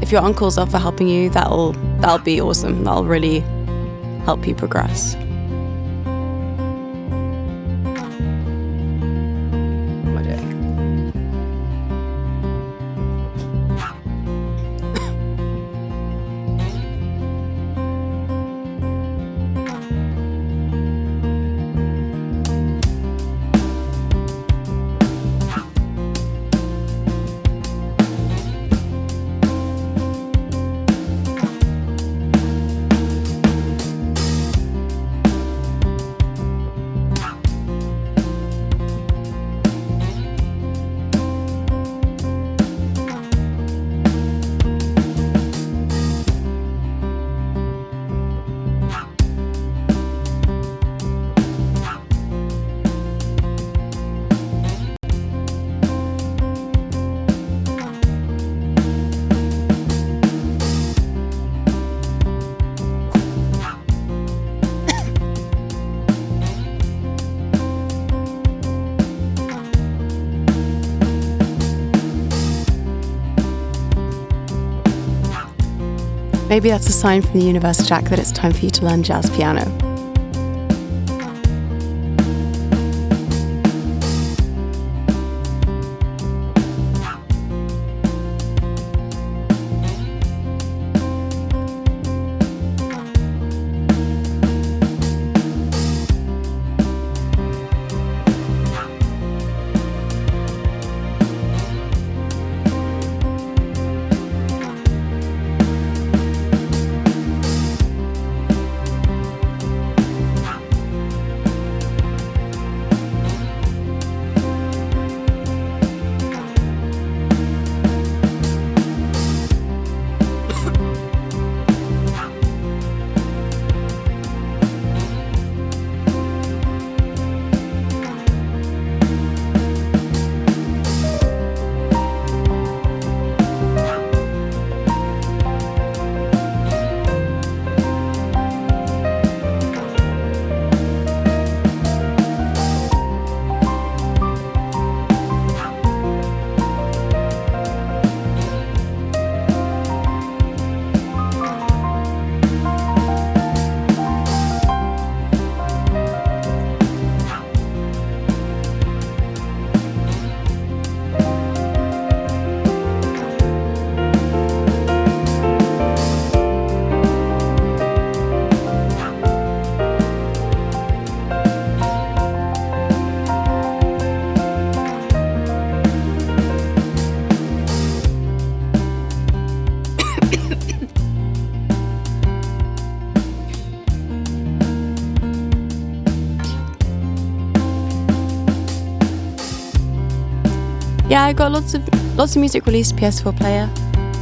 [SPEAKER 1] if your uncle's up for helping you, that'll be awesome. That'll really help you progress. Maybe that's a sign from the universe, Jack, that it's time for you to learn jazz piano. Yeah, I got lots of music released PS4 player.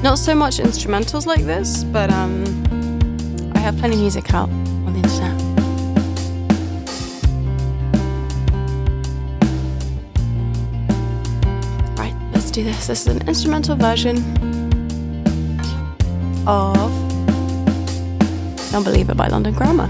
[SPEAKER 1] Not so much instrumentals like this, but I have plenty of music out on the internet. Right, let's do this. This is an instrumental version of Don't Believe It by London Grammar.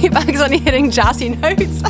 [SPEAKER 1] keep accidentally hitting jazzy notes.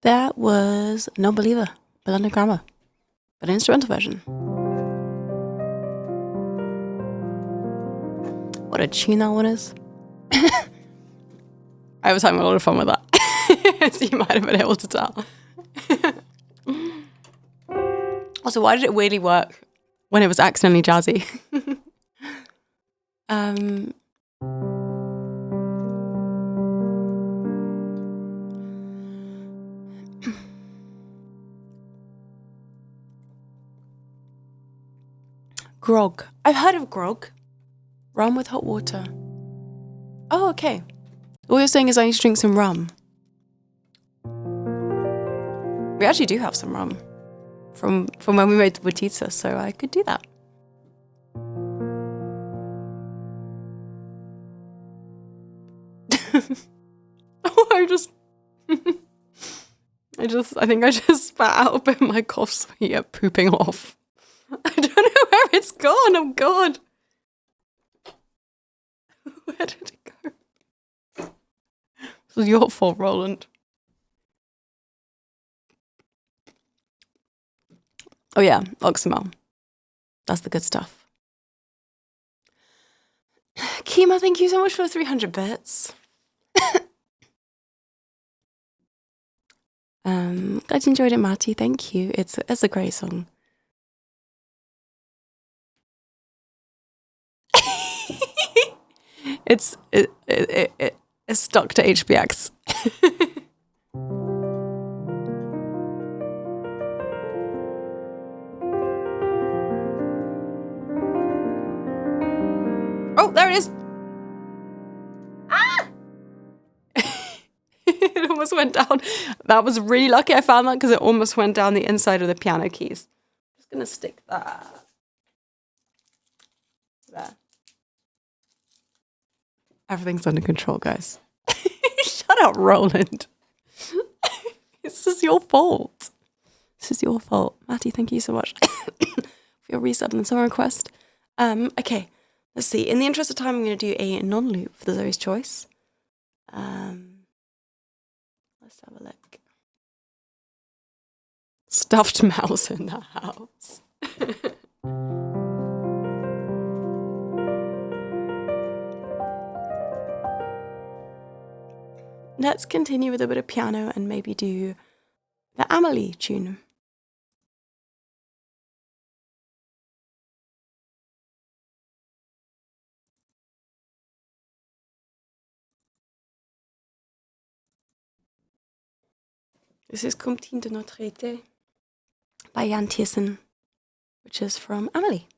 [SPEAKER 1] That was No Believer by London Grammar, but an instrumental version. What a tune that one is. I was having a lot of fun with that, as you might have been able to tell. Also, why did it weirdly work when it was accidentally jazzy? Grog. I've heard of grog. Rum with hot water. Oh, okay. All you're saying is I need to drink some rum. We actually do have some rum from when we made the botita, so I could do that. Oh, I think I just spat out a bit of my cough sweet pooping off. I don't know where it's gone. Oh God. Where did it go? This was your fault, Roland. Oh yeah, Oxymel. That's the good stuff. Kima, thank you so much for the 300 bits. Glad you enjoyed it, Matty. Thank you. It's a great song. It's stuck to HBX. Oh, there it is. Ah! It almost went down. That was really lucky I found that because it almost went down the inside of the piano keys. I'm just gonna stick that there. Everything's under control, guys. Shut up, Roland. This is your fault. This is your fault. Matty, thank you so much for your resub and the song request. Okay, let's see. In the interest of time, I'm going to do a non-loop for the Zoe's Choice. Let's have a look. Stuffed mouse in the house. Let's continue with a bit of piano and maybe do the Amelie tune. This is Comptine de Notre Été by Jan Tiersen, which is from Amelie.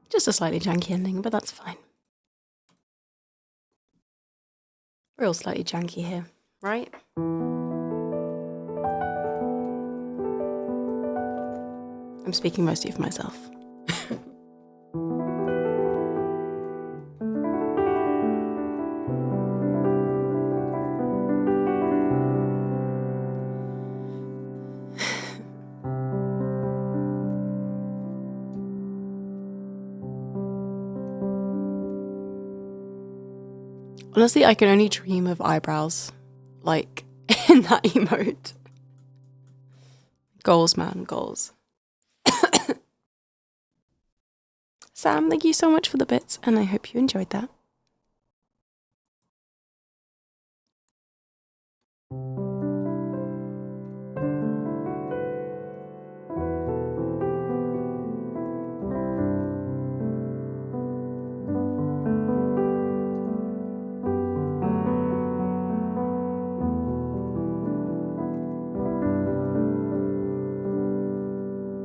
[SPEAKER 1] Just a slightly janky ending, but that's fine. We're all slightly janky here, right? I'm speaking mostly for myself. Honestly, I can only dream of eyebrows, like, in that emote. Goals, man, goals. Sam, thank you so much for the bits, and I hope you enjoyed that.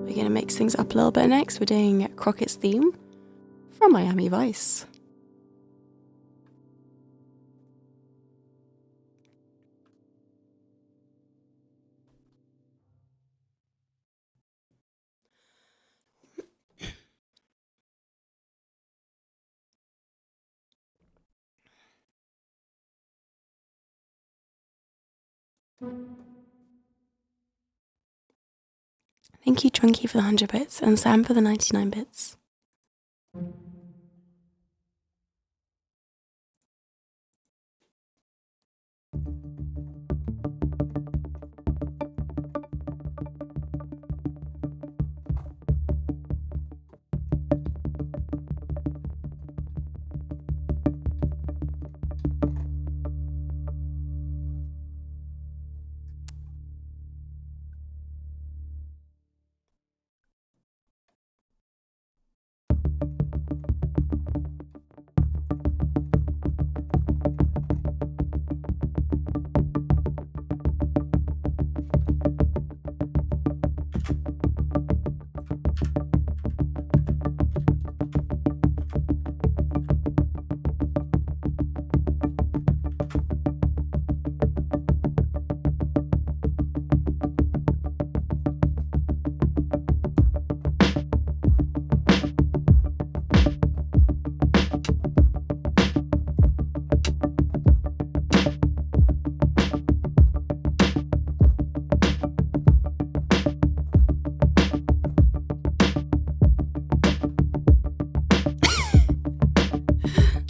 [SPEAKER 1] We're going to mix things up a little bit next. We're doing Crockett's theme from Miami Vice. Thank you, Drunky, for the 100 bits, and Sam for the 99 bits.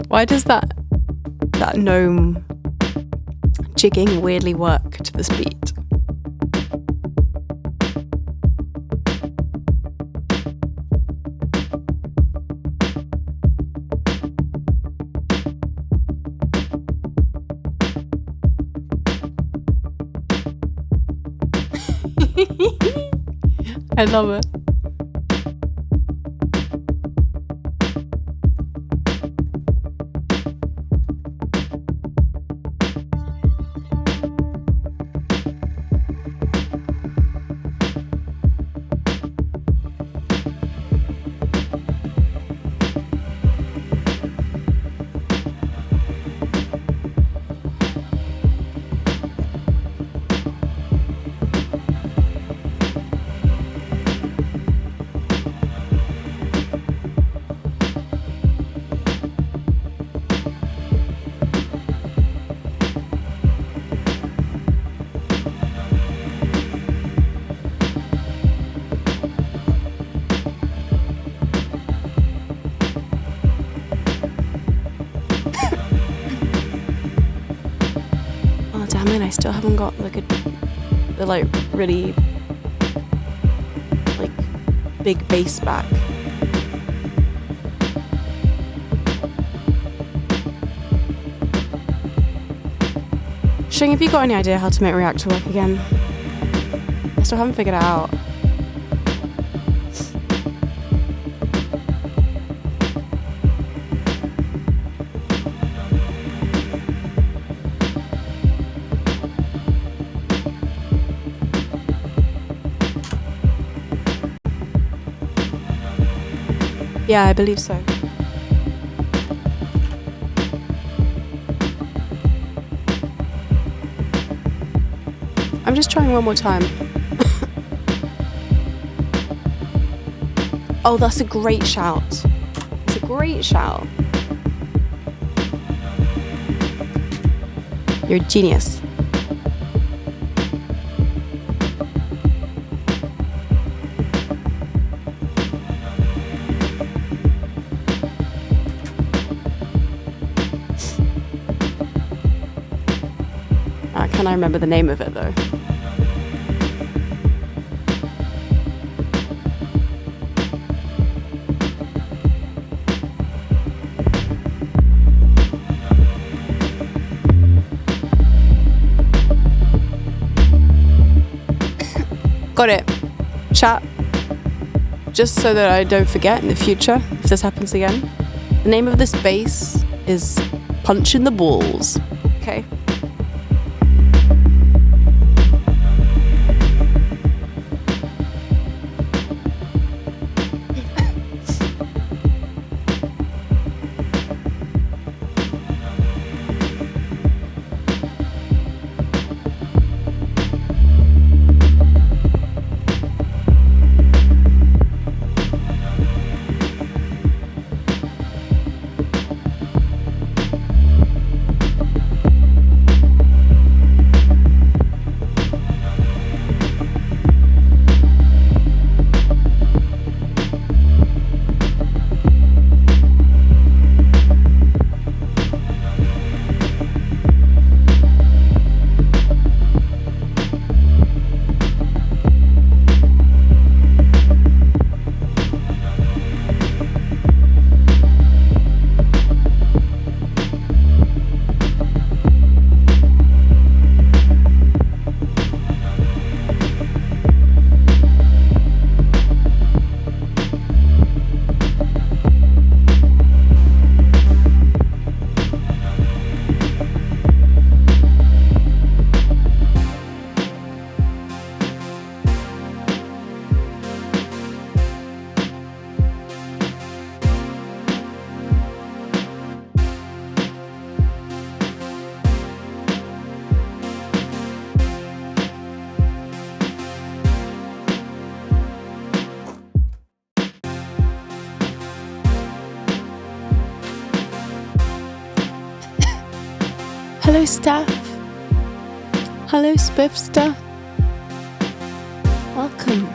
[SPEAKER 1] Why does that gnome jigging weirdly work to this beat? I love it. I still haven't got the like really like big bass back. Shing, have you got any idea how to make React work again? I still haven't figured it out. Yeah, I believe so. I'm just trying one more time. Oh, that's a great shout. It's a great shout. You're a genius. Can I remember the name of it though? Got it. Chat. Just so that I don't forget in the future if this happens again. The name of this bass is Punch in the Balls. Okay. Hello, staff. Hello, Spiffster. Welcome.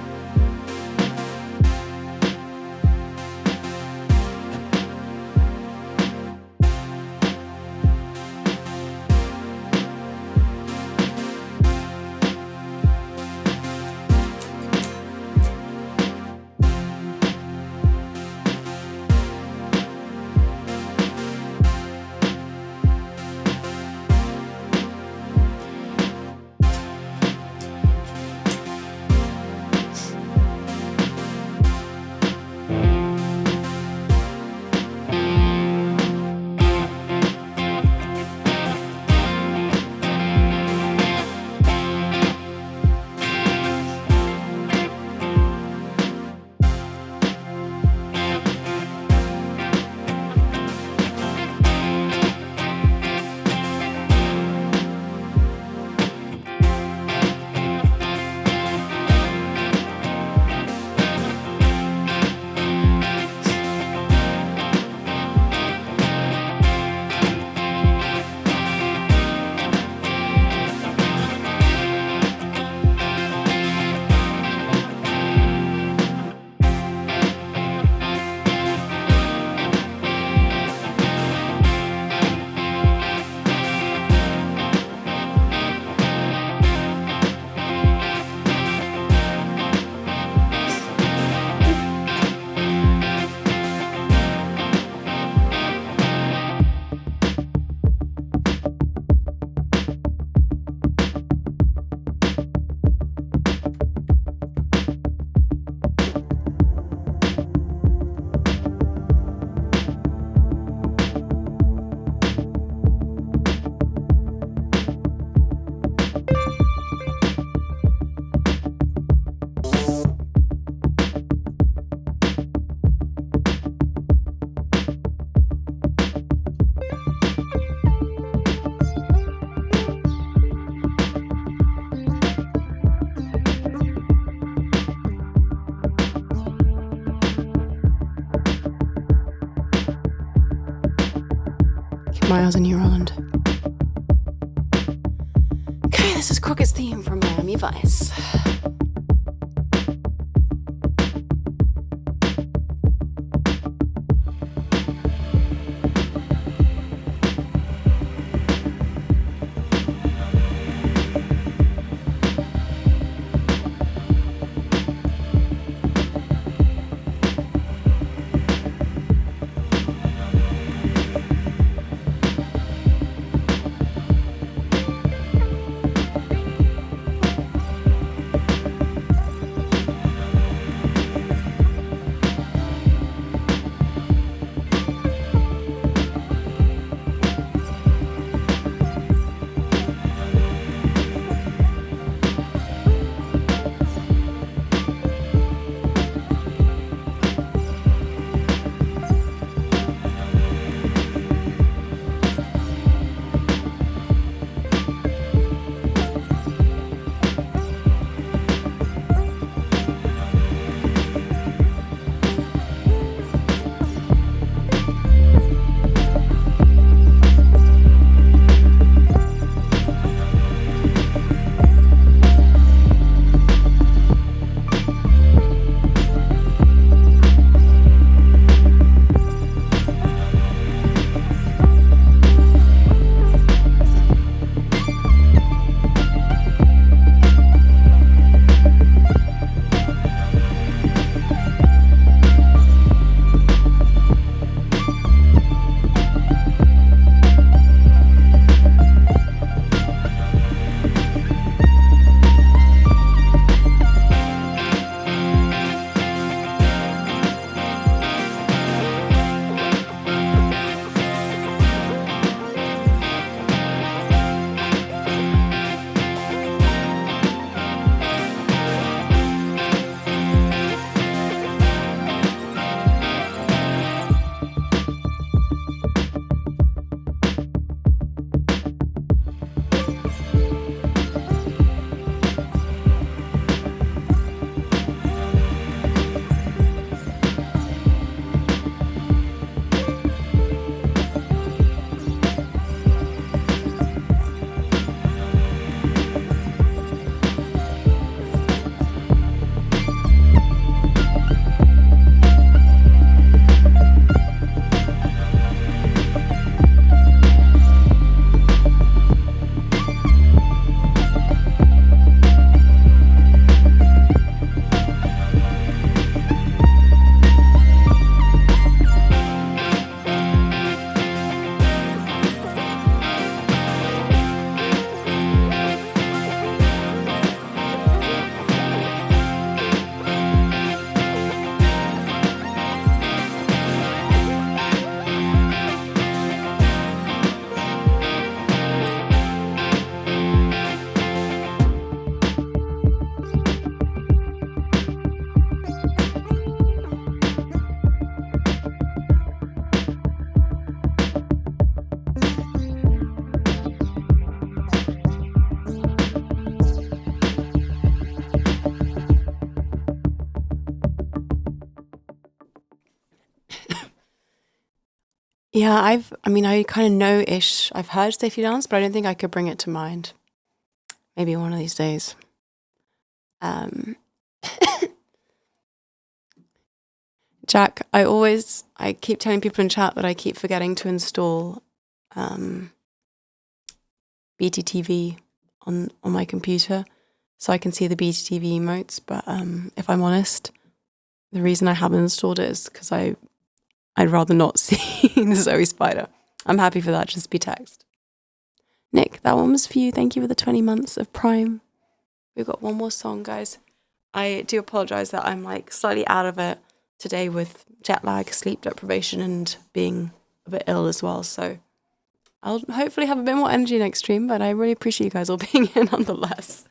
[SPEAKER 1] Miles in New Orleans. Okay, this is Crockett's theme from Miami Vice. Yeah, I kind of know-ish. I've heard Safety Dance, but I don't think I could bring it to mind. Maybe one of these days. Jack, I keep telling people in chat that I keep forgetting to install BTTV on my computer so I can see the BTTV emotes. But if I'm honest, the reason I haven't installed it is because I'd rather not see the Zoe spider. I'm happy for that, just be text. Nick, that one was for you. Thank you for the 20 months of Prime. We've got one more song, guys. I do apologize that I'm slightly out of it today with jet lag, sleep deprivation, and being a bit ill as well. So I'll hopefully have a bit more energy next stream, but I really appreciate you guys all being here nonetheless.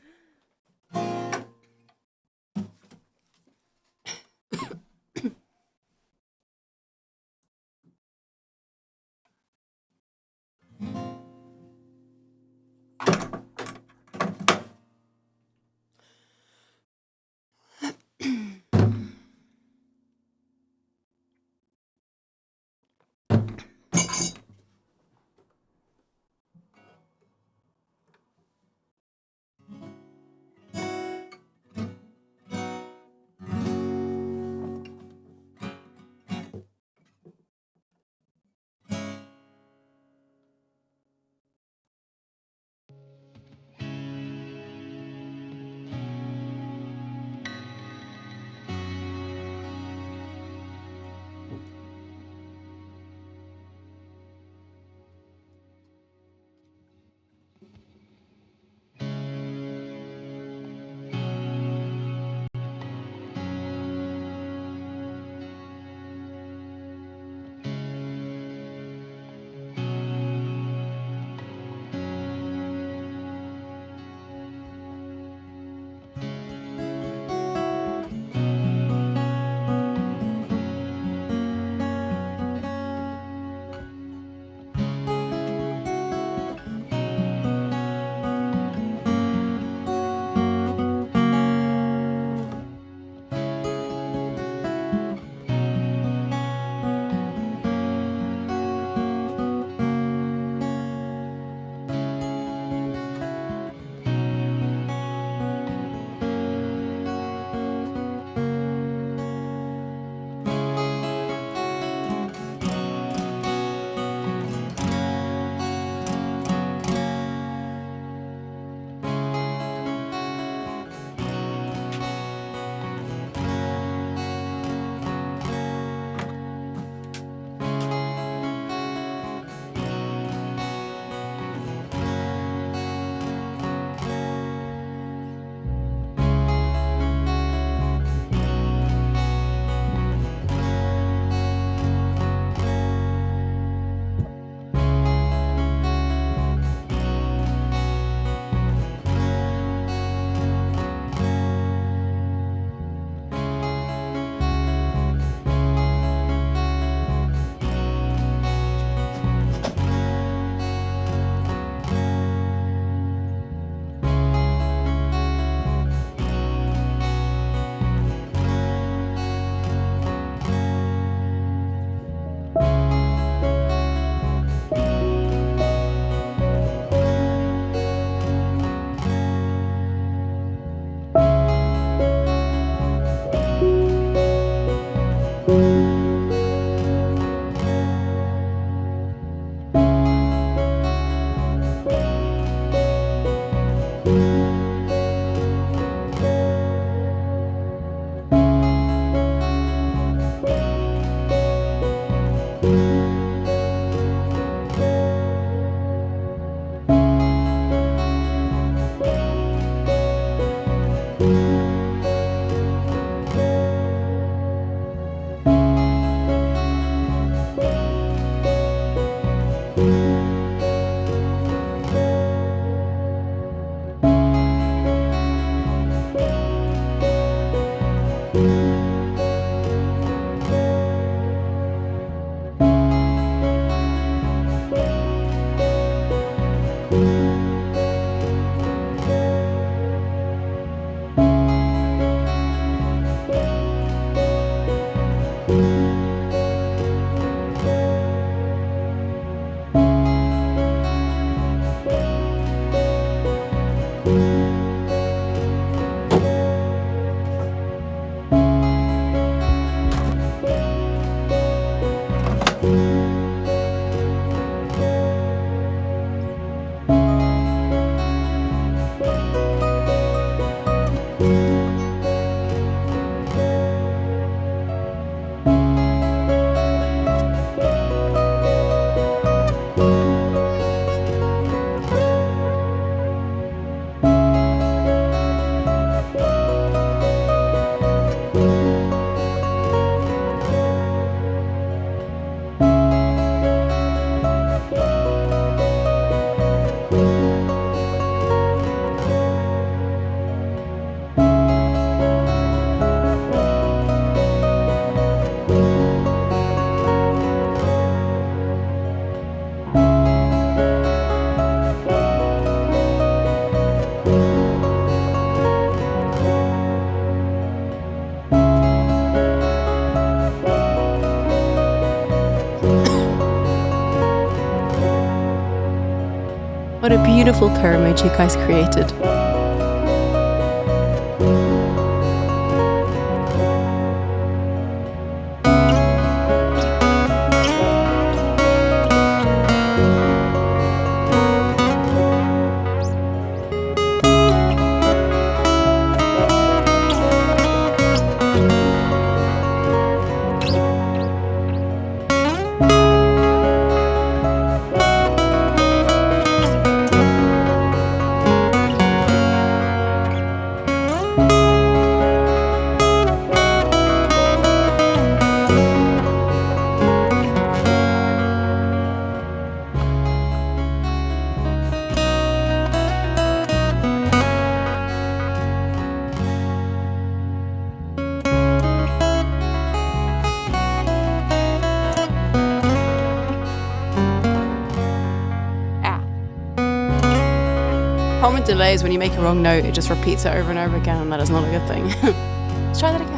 [SPEAKER 1] What a beautiful pyramid you guys created. Problem with delay is when you make a wrong note, it just repeats it over and over again, and that is not a good thing. Let's try that again.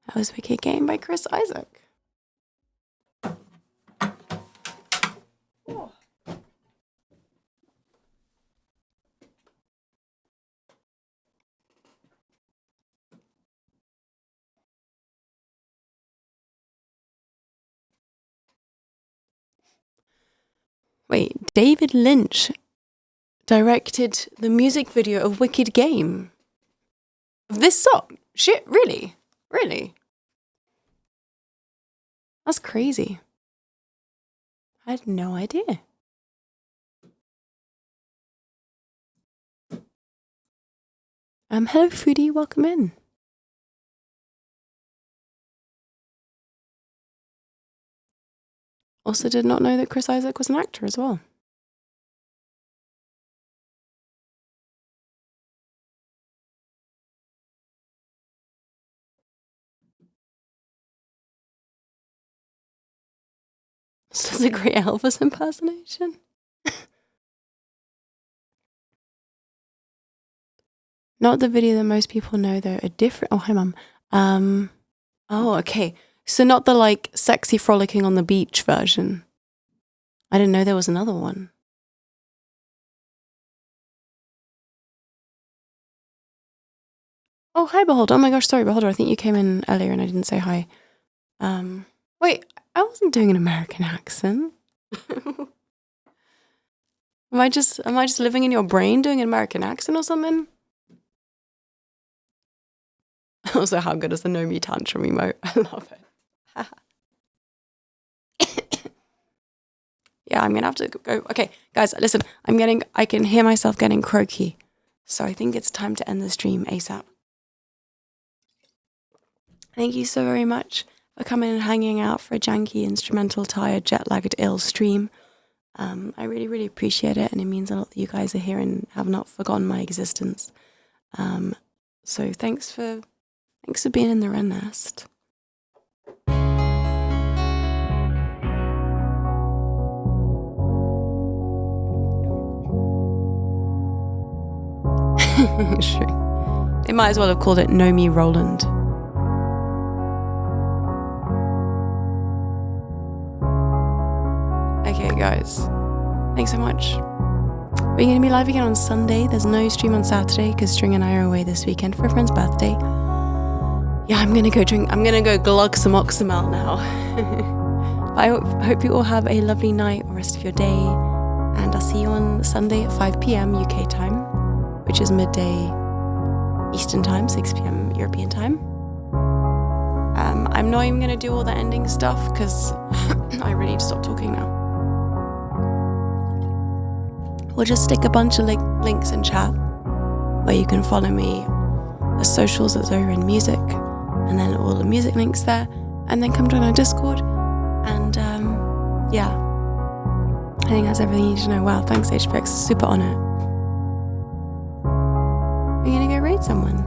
[SPEAKER 1] That was Wicked Game by Chris Isaak. Oh. Wait, David Lynch directed the music video of Wicked Game? This song? Shit, really? Really? That's crazy. I had no idea. Hello Foodie, welcome in. Also did not know that Chris Isaak was an actor as well. This is a great Elvis impersonation. Not the video that most people know, though. A different... Oh, hi, Mum. Oh, okay. So not the, like, sexy frolicking on the beach version. I didn't know there was another one. Oh, hi, Beholder. Oh my gosh, sorry, Beholder. I think you came in earlier and I didn't say hi. Wait, I wasn't doing an American accent. Am I just living in your brain doing an American accent or something? Also, how good is the No Me Tantrum emote? I love it. Yeah, I'm gonna have to go. Okay, guys, listen. I can hear myself getting croaky, so I think it's time to end the stream ASAP. Thank you so very much for coming and hanging out for a janky, instrumental, tired, jet-lagged, ill stream. I really, really appreciate it, and it means a lot that you guys are here and have not forgotten my existence. So thanks for being in the Wren Nest. Sure. They might as well have called it Know Me Roland. Okay, guys. Thanks so much. We're going to be live again on Sunday. There's no stream on Saturday because String and I are away this weekend for a friend's birthday. Yeah, I'm going to go glug some Oxymel now. I hope you all have a lovely night or rest of your day. And I'll see you on Sunday at 5 p.m. UK time, which is midday Eastern time, 6 p.m. European time. I'm not even going to do all the ending stuff because I really need to stop talking now. We'll just stick a bunch of links in chat where you can follow me, the socials at Zoe in Music, and then all the music links there, and then come join our Discord. And yeah, I think that's everything you need to know. Wow, thanks HPX, super on it. We're gonna go raid someone.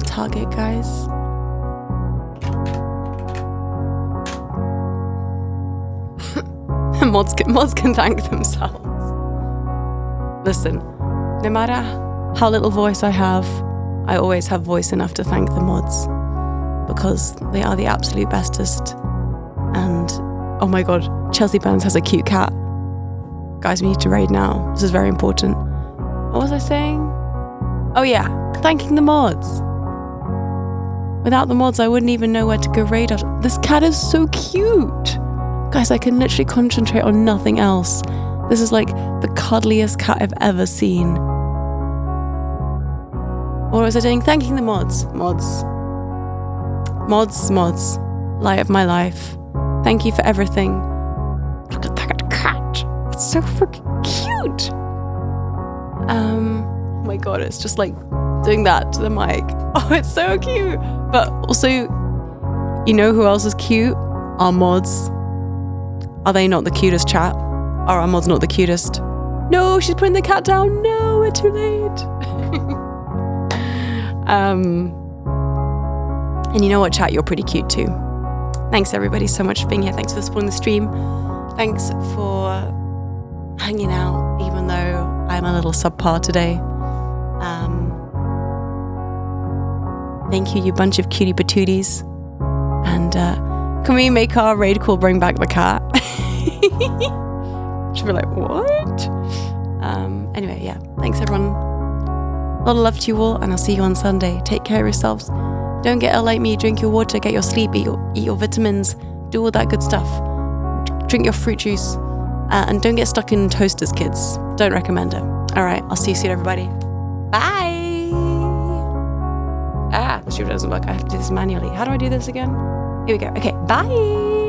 [SPEAKER 1] Target, guys. mods can thank themselves. Listen, no matter how little voice I have, I always have voice enough to thank the mods because they are the absolute bestest. And oh my god, Chelsea Burns has a cute cat. Guys, we need to raid now. This is very important. What was I saying? Oh yeah, thanking the mods. Without the mods, I wouldn't even know where to go raid after. This cat is so cute. Guys, I can literally concentrate on nothing else. This is like the cuddliest cat I've ever seen. What was I doing? Thanking the mods. Mods. Light of my life. Thank you for everything. Look at that cat. It's so freaking cute. Oh my god, it's just like doing that to the mic. Oh, it's so cute. But also, you know who else is cute? Our mods. Are they not the cutest, chat? Are our mods not the cutest? No, she's putting the cat down. No, we're too late. And you know what, chat? You're pretty cute too. Thanks everybody so much for being here. Thanks for supporting the stream. Thanks for hanging out, even though I'm a little subpar today. Thank you, you bunch of cutie patooties. And can we make our raid call bring back the cat? She'll be like, what? Anyway, yeah. Thanks everyone. A lot of love to you all, and I'll see you on Sunday. Take care of yourselves. Don't get ill like me. Drink your water, get your sleep, eat your vitamins, do all that good stuff. Drink your fruit juice. And don't get stuck in toasters, kids. Don't recommend it. All right, I'll see you soon, everybody. Bye. The stream doesn't work. I have to do this manually. How do I do this again? Here we go. Okay, bye.